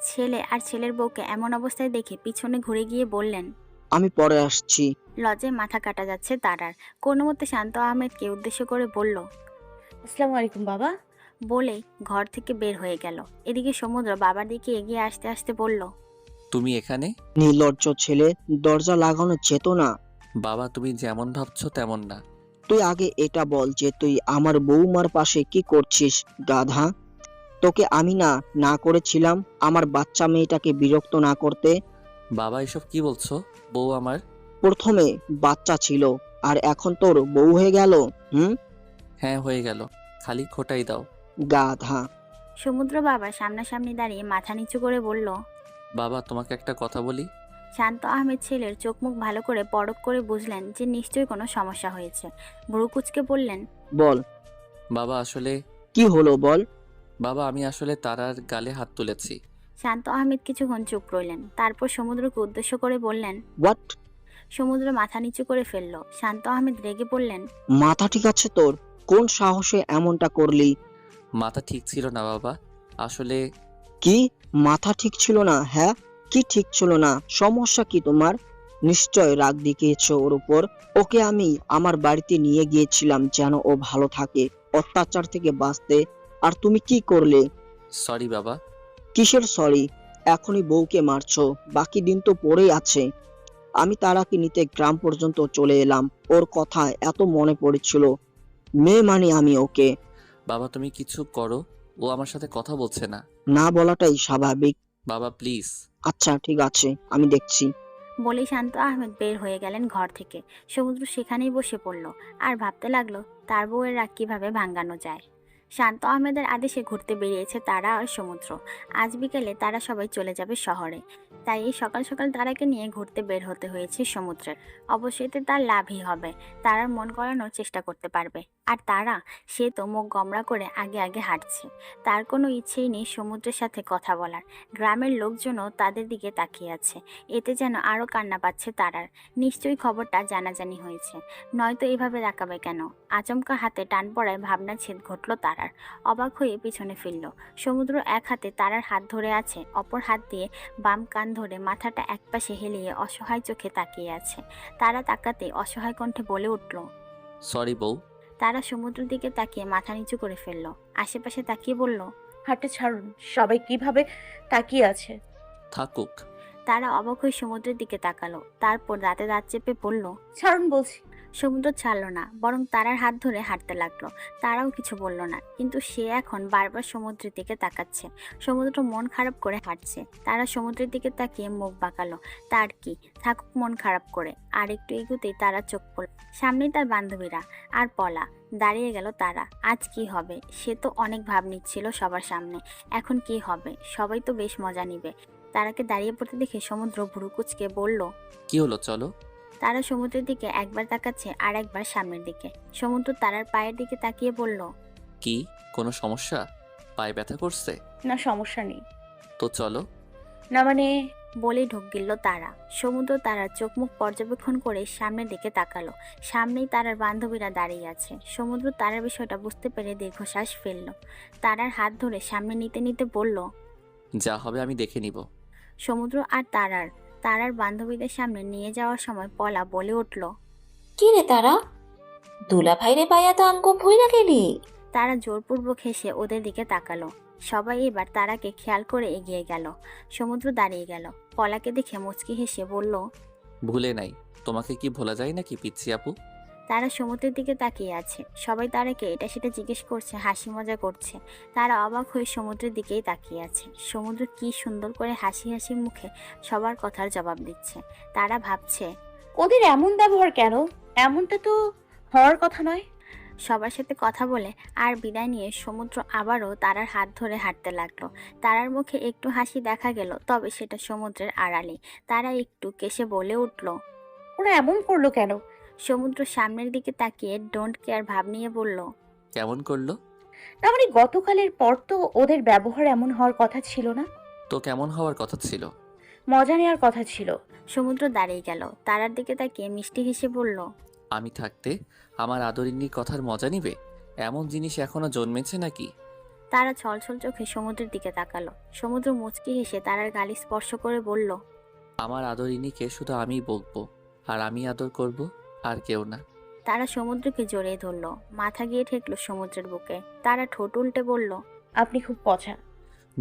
ছেলে আর ছেলের বউকে এমন অবস্থায় দেখে পিছনে ঘুরে গিয়ে বললেন, আমি পরে আসছি। লজ্জায় মাথা কাটা যাচ্ছে তারার। কোনো মতে শান্ত আহমেদকে উদ্দেশ্য করে বলল, আসসালামু আলাইকুম বাবা। বলেই ঘর থেকে বের হয়ে গেল। এদিকে সমুদ্র বাবার দিকে এগিয়ে আসতে আসতে বলল, তুমি এখানে? নির্লজ্জ ছেলে, দরজা লাগানো যেত না? বাবা তুমি যেমন ভাবছো তেমন না। তুই আগে এটা বল যে তুই আমার বৌমার পাশে কি করছিস, গাধা? তোকে আমি না না করেছিলাম আমার বাচ্চা মেয়েটাকে বিরক্ত না করতে? বাবা এসব কি বলছো? বউ আমার। প্রথমে বাচ্চা ছিল আর এখন তোর বউ হয়ে গেল? হুম? হ্যাঁ হয়ে গেল, খালি খোটাই দাও। গাধা। সমুদ্র বাবা সামনাসামনি দাঁড়িয়ে মাথা নিচু করে বলল। বাবা তোমাকে একটা কথা বলি। শান্ত আহমেদ ছেলের চোখ মুখ ভালো করে পরখ করে বুঝলেন যে নিশ্চয়ই কোনো সমস্যা হয়েছে। ভ্রু কুঁচকে বললেন, বল, বাবা আসলে, কি হলো বল। বাবা আমি আসলে তারার গালে হাত তুলেছি। শান্ত আহমেদ কিছুক্ষণ চুপ রইলেন, তারপর সমুদ্রকে উদ্দেশ্য করে বললেন। হোয়াট? সমুদ্র মাথা নিচু করে ফেলল। শান্ত আহমেদ রেগে বললেন, মাথা ঠিক আছে তোর? কোন সাহসে এমনটা করলি? মাথা ঠিক ছিল না বাবা, আসলে। কি মাথা ঠিক ছিল না? হ্যাঁ, কি ঠিক ছিল না? সমস্যা কি তোমার? নিশ্চয় রাগ দেখিয়েছো ওর উপর। ওকে আমি আমার বাড়িতে নিয়ে গিয়েছিলাম যেন ও ভালো থাকে, অত্যাচার থেকে বাঁচতে। আর তুমি কি করলে? সরি বাবা। কিসের সরি? এখনই বউকে মারছো, বাকি দিন তো পড়েই আছে। আমি তারাকে নিতে গ্রাম পর্যন্ত চলে এলাম, ওর কথা এত মনে পড়েছিল। মেয়ে মানে আমি ওকে। বাবা তুমি কিছু করো, ও আমার সাথে কথা বলছে না। না বলাটাই স্বাভাবিক। বাবা প্লিজ। আচ্ছা ঠিক আছে, আমি দেখছি। বলেই শান্ত আহমেদ বের হয়ে গেলেন ঘর থেকে। সমুদ্র সেখানেই বসে পড়ল আর ভাবতে লাগলো তার বউয়ের রাগ কিভাবে ভাঙানো যায়। শান্ত আহমেদের আদেশে ঘুরতে বেরিয়েছে তারা আর সমুদ্র। আজ বিকেলে তারা সবাই চলে যাবে শহরে, তাই এই সকাল সকাল তারাকে নিয়ে ঘুরতে বের হতে হয়েছে সমুদ্রের। অবশ্যই এতে তার লাভই হবে, তারার মন করানোর চেষ্টা করতে পারবে। আর তারা, সে তো মুখ গমরা করে আগে আগে হাঁটছে, তার কোনো ইচ্ছেই নেই সমুদ্রের সাথে কথা বলার। গ্রামের লোকজনও তাদের দিকে তাকিয়ে আছে, এতে যেন আরও কান্না পাচ্ছে তারার। নিশ্চয়ই খবরটা জানাজানি হয়েছে, নয়তো এভাবে তাকাবে কেন? আচমকা হাতে টান পড়ায় ভাবনা ছেদ ঘটল তারার। অবাক হয়ে পিছনে ফিরল। সমুদ্র এক হাতে তারার হাত ধরে আছে, অপর হাত দিয়ে বাম কান ধরে মাথাটা একপাশে হেলিয়ে অসহায় চোখে তাকিয়ে আছে। তারা তাকাতে অসহায় কণ্ঠে বলে উঠল। সরি বউ। তারা সমুদ্রের দিকে তাকিয়ে মাথা নিচু করে ফেলল, আশেপাশে তাকিয়ে বলল। হাঁটতে ছাড়ুন, সবাই কিভাবে তাকিয়ে আছে। থাকুক। তারা অবাক হয়ে সমুদ্রের দিকে তাকালো, তারপর দাঁতে দাঁত চেপে বলল। ছাড়ুন বলছি। সমুদ্র ছাড়লো না, বরং তারার হাত ধরে হাঁটতে লাগলো। তারাও কিছু বলল না, কিন্তু সে এখন বারবার সমুদ্রের দিকে তাকাচ্ছে। সমুদ্র মন খারাপ করে হাঁটছে, তারা সমুদ্রের দিকে তাকিয়ে মুখ বাঁকালো। তার কি, থাকুক মন খারাপ করে। আর একটু এগুতেই তারা চোখ পড়ল, সামনেই তার বান্ধবীরা আর পলা। দাঁড়িয়ে গেল তারা। আজ কি হবে? সে তো অনেক ভাব নিচ্ছিল সবার সামনে, এখন কি হবে? সবাই তো বেশ মজা নিবে। তারাকে দাঁড়িয়ে পড়তে দেখে সমুদ্র ভ্রু কুঁচকে বলল। কি হলো, চলো। তারা সমুদ্রের দিকে একবার তাকাচ্ছে আর একবার সামনের দিকে। সমুদ্র তারার পায়ের দিকে তাকিয়ে বলল। কি, কোনো সমস্যা? পায়ে ব্যথা করছে? না সমস্যা নেই। তো চলো। না মানে, বলেই ঢোক গিলল তারা। সমুদ্র তারার চোখ মুখ পর্যবেক্ষণ করে সামনের দিকে তাকালো। সামনেই তারার বান্ধবীরা দাঁড়িয়ে আছে। সমুদ্র তারার বিষয়টা বুঝতে পেরে দীর্ঘশ্বাস ফেলল। তারার হাত ধরে সামনে নিতে নিতে বলল। যা হবে আমি দেখে নিব। সমুদ্র আর তারার বান্ধবীদের সামনে নিয়ে যাওয়ার সময় পলা বলে উঠল। কি রে তারা, দুলা ভাইরে পাইয়া তো আমগো ভুইরা গেলি। তারা জোরপূর্বক হেসে ওদের দিকে তাকালো। সবাই এবার তারাকে খেয়াল করে এগিয়ে গেল। সমুদ্র দাঁড়িয়ে গেল, পলাকে দেখে মুচকি হেসে বলল। ভুলে নাই, তোমাকে কি ভোলা যায় নাকি পিচ্ছি আপু? তারা সমুদ্রের দিকে তাকিয়ে আছে, সবাই তারাকে এটা সেটা জিজ্ঞেস করছে, হাসি মজা করছে। তারা অবাক হয়ে সমুদ্রের দিকেই তাকিয়ে আছে। সমুদ্র কি সুন্দর করে হাসি হাসি মুখে সবার কথার জবাব দিচ্ছে। তারা ভাবছে, ওদের এমন ব্যবহার কেন? এমনটা তো হওয়ার কথা নয়। সবার সাথে কথা বলে আর বিদায় নিয়ে সমুদ্র আবারও তারার হাত ধরে হাঁটতে লাগলো। তারার মুখে একটু হাসি দেখা গেল, তবে সেটা সমুদ্রের আড়ালে। তারা একটু কেসে বলে উঠল। ওরা এমন করলো কেন? সমুদ্র সামনের দিকে তাকিয়ে ডোন্ট কেয়ার ভাব নিয়ে বলল। কেমন করলো? না মানে, গতকালের পর তো ওদের ব্যবহার এমন হওয়ার কথা ছিল না। তো কেমন হওয়ার কথা ছিল? মজা নেওয়ার কথা ছিল। সমুদ্র দাঁড়িয়ে গেল, তারার দিকে তাকিয়ে মিষ্টি হেসে বলল। আমি থাকতে আমার আদরিনীর কথার মজা নিবে? এমন জিনিস এখনো জন্মেছে নাকি? তারা ছলছল চোখে সমুদ্রের দিকে তাকালো। সমুদ্র মুচকি হেসে তারার গালি স্পর্শ করে বলল। আমার আদরিনীকে শুধু আমিই বকবো, আর আমি আদর করব, আর কেউ না। তারা সমুদ্রকে জড়িয়ে ধরলো, মাথা গিয়ে ঠেকলো সমুদ্রের বুকে। তারা ঠোঁট উল্টে বলল। আপনি খুব পচা।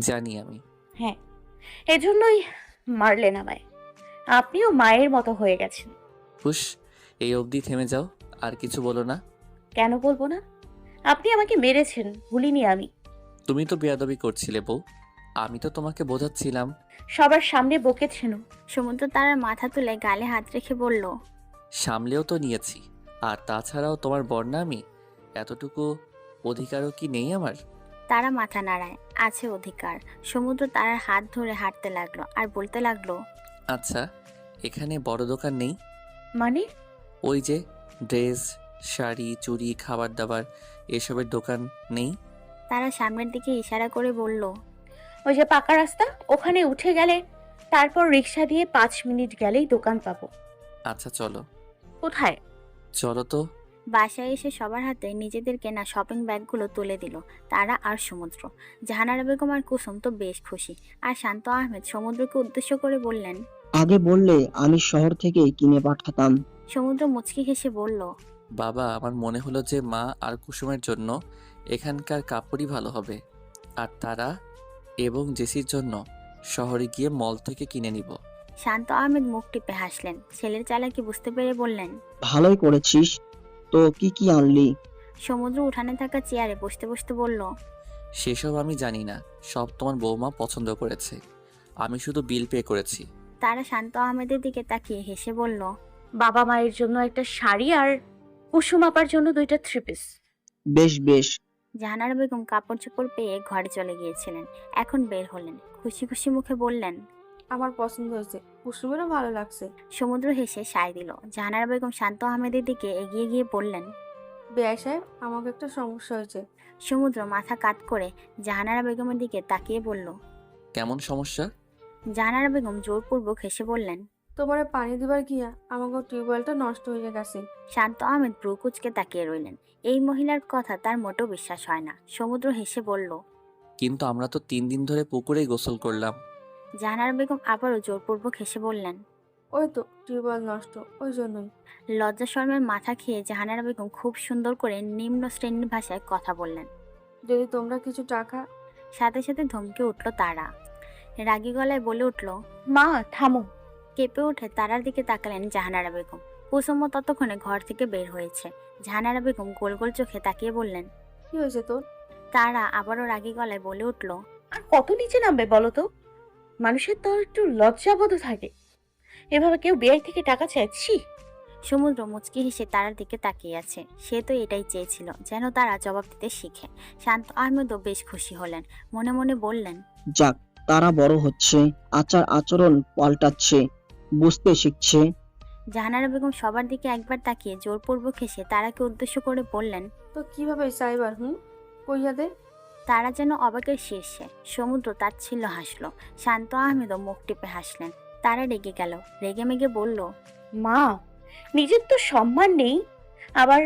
জানি আমি। হ্যাঁ, এজন্যই মারলেন আমায়। আপনিও মায়ের মতো হয়ে গেছেন। হুস, এই অবধি থেমে যাও, আর কিছু বলো না। কেন বলবো না? আপনি আমাকে মেরেছেন, ভুলিনি আমি। তুমি তো বেয়াদবি করছিলে বউ, আমি তো তোমাকে বোঝাচ্ছিলাম। সবার সামনে বকেছেন। সমুদ্র তারার মাথা তুলে গালে হাত রেখে বলল, সামলেও তো নিয়েছি, আর তাছাড়াও তোমার বর না আমি, এতটুকু অধিকারও কি নেই আমার? তারা মাথা নাড়ায়, আছে অধিকার। সমুদ্র তারার হাত ধরে হাঁটতে লাগলো আর বলতে লাগলো, আচ্ছা, এখানে বড় দোকান নেই? মানে? ওই যে ড্রেস, শাড়ি, চুড়ি, খাবার দাবার এসবের দোকান নেই? তারা সামনের দিকে ইশারা করে বলল, ওই যে পাকা রাস্তা, ওখানে উঠে গেলে তারপর রিক্সা দিয়ে 5 মিনিট গেলেই দোকান পাবো। আচ্ছা চলো। কোথায়? চলো তো। বাসায় এসে সবার হাতে নিজেদের কেনা শপিং ব্যাগগুলো তুলে দিল তারা আর সমুদ্র। জাহানারা বেগম আর কুসুম তো বেশ খুশি, আর শান্ত আহমেদ সমুদ্রকে উদ্দেশ্য করে বললেন, আগে বললে আমি শহর থেকে কিনে পাঠাতাম। সমুদ্র মুচকি হেসে বলল, বাবা, আমার মনে হলো যে মা আর কুসুমের জন্য এখানকার কাপড়ই ভালো হবে, আর তারা এবং জেসির জন্য শহরে গিয়ে মল থেকে কিনে নিব। শান্ত আহমেদ মুখ টিপে হাসলেন। ছেলের চালাকি বুঝতে পেরে বললেন, ভালোই করেছিস। তো কি কি আনলি? সমুদ্র উঠানে থাকা চেয়ারে বসতে বসতে বলল, সেসব আমি জানি না, সব তোমার বৌমা পছন্দ করেছে, আমি শুধু বিল পে করেছি। তারা শান্ত আহমেদের দিকে তাকিয়ে হেসে বলল, বাবা মায়ের জন্য একটা শাড়ি আর কুসুম আপার জন্য 2টা 3 পিস। বেশ বেশ। জাহানারা বেগম কাপড় চোপড় পেয়ে ঘরে চলে গিয়েছিলেন। এখন বের হলেন, খুশি খুশি মুখে বললেন, আমার পছন্দ হয়েছে, কুসুমেরও ভালো লাগছে। সমুদ্র হেসে সায় দিল। জাহানারা বেগম শান্ত আহমেদের দিকে এগিয়ে গিয়ে বললেন, বেআই সাহেব, আমাকে একটা সমস্যা হয়েছে। সমুদ্র মাথা কাত করে জাহানারা বেগমের দিকে তাকিয়ে বলল। কেমন সমস্যা? জাহানারা বেগম জোরপূর্বক হেসে বললেন, তোমারে পানি দিবার গিয়া আমাকে টিউবওয়েলটা নষ্ট হয়ে গেছে। শান্ত আহমেদ ভ্রু কুঁচকে তাকিয়ে রইলেন। এই মহিলার কথা তার মোটেও বিশ্বাস হয় না। সমুদ্র হেসে বলল, কিন্তু আমরা তো 3 দিন ধরে পুকুরেই গোসল করলাম। জাহানারা বেগম আবারও জোরপূর্বক হেসে বললেন, ওই তো টিউবওয়েল নষ্ট, ওই জন্যই। লজ্জা শর্মের মাথা খেয়ে জাহানারা বেগম খুব সুন্দর করে নিম্ন শ্রেণীর ভাষায় কথা বললেন। যদি তোমরা কিছু টাকা। সাথে সাথে ধমকে উঠল তারা। রাগী গলায় বলে উঠল, মা থামো। কেঁপে উঠে তারার দিকে তাকালেন জাহানারা বেগম। কুসুমও ততক্ষণে ঘর থেকে বের হয়েছে। জাহানারা বেগম গোল গোল চোখে তাকিয়ে বললেন, কি হয়েছে তোর? তারা আবারও রাগী গলায় বলে উঠল, আর কত নিচে নামবে বলো তো? মানুষের তো একটু লজ্জাবোধ থাকে, এভাবে কেউ বেআই থেকে টাকা চাইছি? সমুদ্র মুচকি হেসে তারার দিকে তাকিয়ে আছে। সে তো এটাই চেয়েছিল, যেন তারা জবাব দিতে শিখে। শান্ত আহমেদও বেশ খুশি হলেন। মনে মনে বললেন, যাক, তারা বড় হচ্ছে, আচার আচরণ পাল্টাচ্ছে, বুঝতে শিখছে। জাহানারা বেগম সবার দিকে একবার তাকিয়ে জোরপূর্বক হেসে তারাকে উদ্দেশ্য করে বললেন, তো কিভাবে চাইবার? কইয়া দে। তারা যেন অবাকের শীর্ষে। সমুদ্র তাচ্ছিল্য হাসলো। শান্ত আহমেদও মুখ টিপে হাসলেন। তারা রেগে গেল, রেগে মেগে বলল, মা, নিজের তো সম্মান নেই, আবার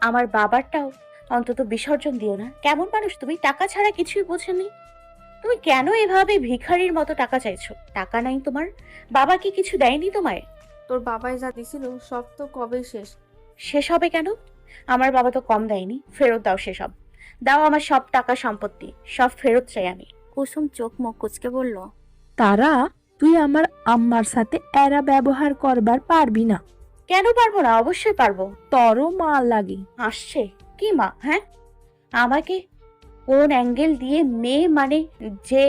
আমার বাবারটাও অন্তত বিসর্জন দিও না। কেমন মানুষ তুমি? টাকা ছাড়া কিছুই বোঝেনি। তুমি কেন এভাবে ভিখারির মতো টাকা চাইছো? টাকা নাই তোমার? বাবা কি কিছু দেয়নি তোমায়? তোর বাবাই যা দিছিল সব তো কবে শেষ। শেষ হবে কেন? আমার বাবা তো কম দেয়নি। ফেরত দাও সেসব। দাও আমার সব টাকা সম্পত্তি, সব ফেরত চাই আমি। কুসুম চোখ মুখ কুচকে বলল, তারা, তুই আমার আম্মার সাথে এরা ব্যবহার করবার পারবি না। কেন পারবো না? অবশ্যই পারবো। তোরও মা লাগে। আসছে কি মা? হ্যাঁ, আমাকে কোন অ্যাঙ্গেল দিয়ে মেয়ে মানে যে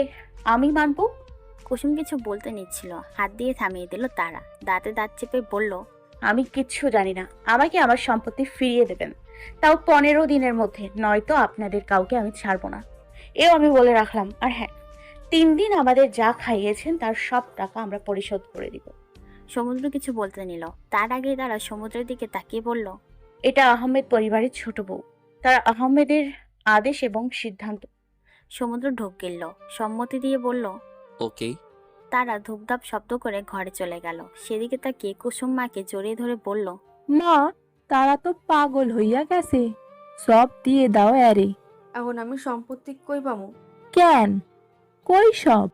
আমি মানবো? কুসুম কিছু বলতে নিচ্ছিল, হাত দিয়ে থামিয়ে দিল তারা। দাঁতে দাঁত চেপে বলল, আমি কিচ্ছু জানি না। আমাকে আমার সম্পত্তি ফিরিয়ে দেবেন, তাও 15 দিনের মধ্যে, নয়তো আপনাদের কাউকে আমি ছাড়বো না। এও আমি বলে রাখলাম। আর হ্যাঁ, 3 দিন আমাদের যা খাইয়েছেন তার সব টাকা আমরা পরিশোধ করে দিব। সমুদ্র কিছু বলতে নিল, তার আগেই তারা সমুদ্রের দিকে তাকিয়ে বলল, এটা আহমেদ পরিবারের ছোট বউ, তার আহমেদের আদেশ এবং সিদ্ধান্ত। সমুদ্র ঢোক গিলল, সম্মতি দিয়ে বলল। ওকে। তারা ধূপধাপ শব্দ করে ঘরে চলে গেল। সেদিকে তাকিয়ে কুসুম মাকে জড়িয়ে ধরে বলল, মা, তারা তো পাগল হইয়া গেছে, সব দিয়ে দাও আরে। এখন আমি সম্পত্তি কই পামু? কেন? কই সব?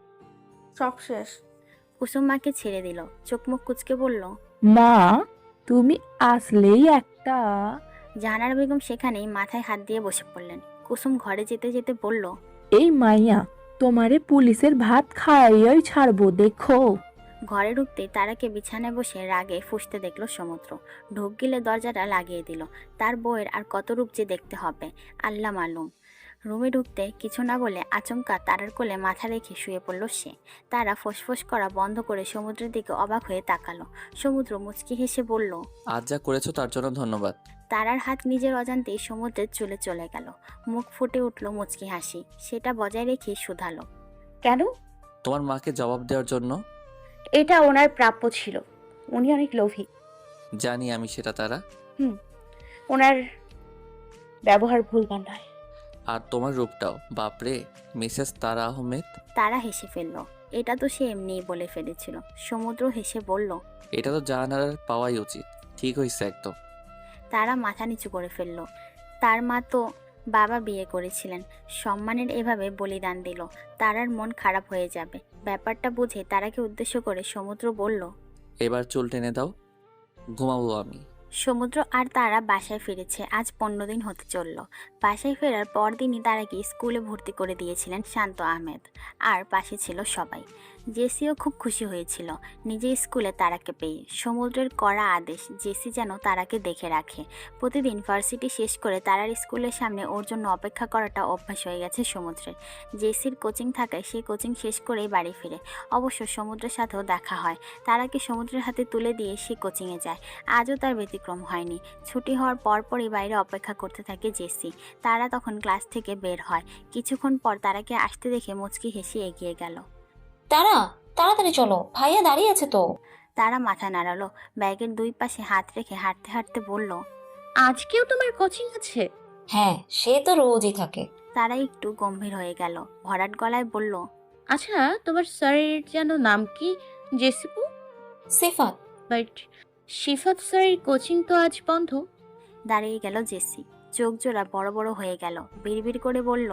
সব শেষ। কুসুম মাকে ছেড়ে দিল, চোখ মুখ কুচকে বলল, মা, তুমি আসলেই একটা। জাহানারা বেগম সেখানেই মাথায় হাত দিয়ে বসে পড়লেন। কুসুম ঘরে যেতে যেতে বলল, এই মাইয়া তোমারে পুলিশের ভাত খাইয়াই ছাড়বো দেখো। ঘরে ঢুকতেই তারাকে বিছানায় বসে রাগে ফুঁসতে দেখলো সমুদ্র। ঢোক গিলে দরজাটা লাগিয়ে দিল। তার বউয়ের আর কত রূপ যে দেখতে হবে আল্লাহ মালুম। রুমে ঢুকতে কিছু না বলে আচমকা তারার কোলে মাথা রেখে শুয়ে পড়ল সে। তারা ফোঁস করা বন্ধ করে সমুদ্রের দিকে অবাক হয়ে তাকালো। সমুদ্র মুচকি হেসে বলল, আজ যা করেছো তার জন্য ধন্যবাদ। তারার হাত নিজের অজান্তেই সমুদ্রের চুলে চলে গেল। মুখ ফুটে উঠল মুচকি হাসি। সেটা বজায় রেখে শুধালো, কেন? তোমার মাকে জবাব দেওয়ার জন্য। এটা ওনার প্রাপ্য ছিল। উনি অনেক লোভী। জানি আমি সেটা তারা। ওনার ব্যবহার ভুলবার নয়। আর তোমার রূপটাও বাপরে, মিসেস তারা আহমেদ। তারা হেসে ফেলল। এটা তো সে এমনিই বলে ফেলেছিল। সমুদ্র হেসে বলল, এটা তো জানার পাওয়াই উচিত। ঠিক হয়েছে একদম। তারা মাথা নিচু করে ফেলল। তার মা তো বাবা বিয়ে করেছিলেন, সম্মানের এভাবে বলিদান দিল। তারার মন খারাপ হয়ে যাবে। ব্যাপারটা বুঝে তারাকে উদ্দেশ্য করে সমুদ্র বলল, এবার চুল টেনে দাও, ঘুমাবো আমি। সমুদ্র আর তারা বাসায় ফিরেছে আজ 15 দিন হতে চলল। বাসায় ফেরার পরদিনই তারাকে স্কুলে ভর্তি করে দিয়েছিলেন শান্ত আহমেদ। আর পাশে ছিল সবাই। জেসিও খুব খুশি হয়েছিল নিজে স্কুলে তারাকে পেয়ে। সমুদ্রের কড়া আদেশ জেসি যেন তারাকে দেখে রাখে। প্রতিদিন ভার্সিটি শেষ করে তারার স্কুলের সামনে ওর জন্য অপেক্ষা করাটা অভ্যাস হয়ে গেছে সমুদ্রের। জেসির কোচিং থাকায় সে কোচিং শেষ করেই বাড়ি ফিরে। অবশ্য সমুদ্রের সাথেও দেখা হয়। তারাকে সমুদ্রের হাতে তুলে দিয়ে সে কোচিংয়ে যায়। আজও তার ব্যতিক্রম হয়নি। ছুটি হওয়ার পরপরই বাইরে অপেক্ষা করতে থাকে জেসি। তারা তখন ক্লাস থেকে বের হয়। কিছুক্ষণ পর তারাকে আসতে দেখে মুচকি হেসে এগিয়ে গেল। তারা, তাড়াতাড়ি চলো, ভাইয়া দাঁড়িয়ে আছে তো। তারা মাথা নাড়ালো। ব্যাগের দুই পাশে হাত রেখে হাঁটতে হাঁটতে বলল, আজকেও তোমার কোচিং আছে? হ্যাঁ, সে তো রোজই থাকে। তারা একটু গম্ভীর হয়ে গেল। ভরাট গলায় বলল, আচ্ছা, তোমার স্যারের যেন নাম কি? জেসিপু? সিফাত। বাট শিফাত স্যারের কোচিং তো আজ বন্ধ। দাঁড়িয়ে গেল জেসি। চোখ জোড়া বড় বড় হয়ে গেল। বিড়বিড় করে বলল,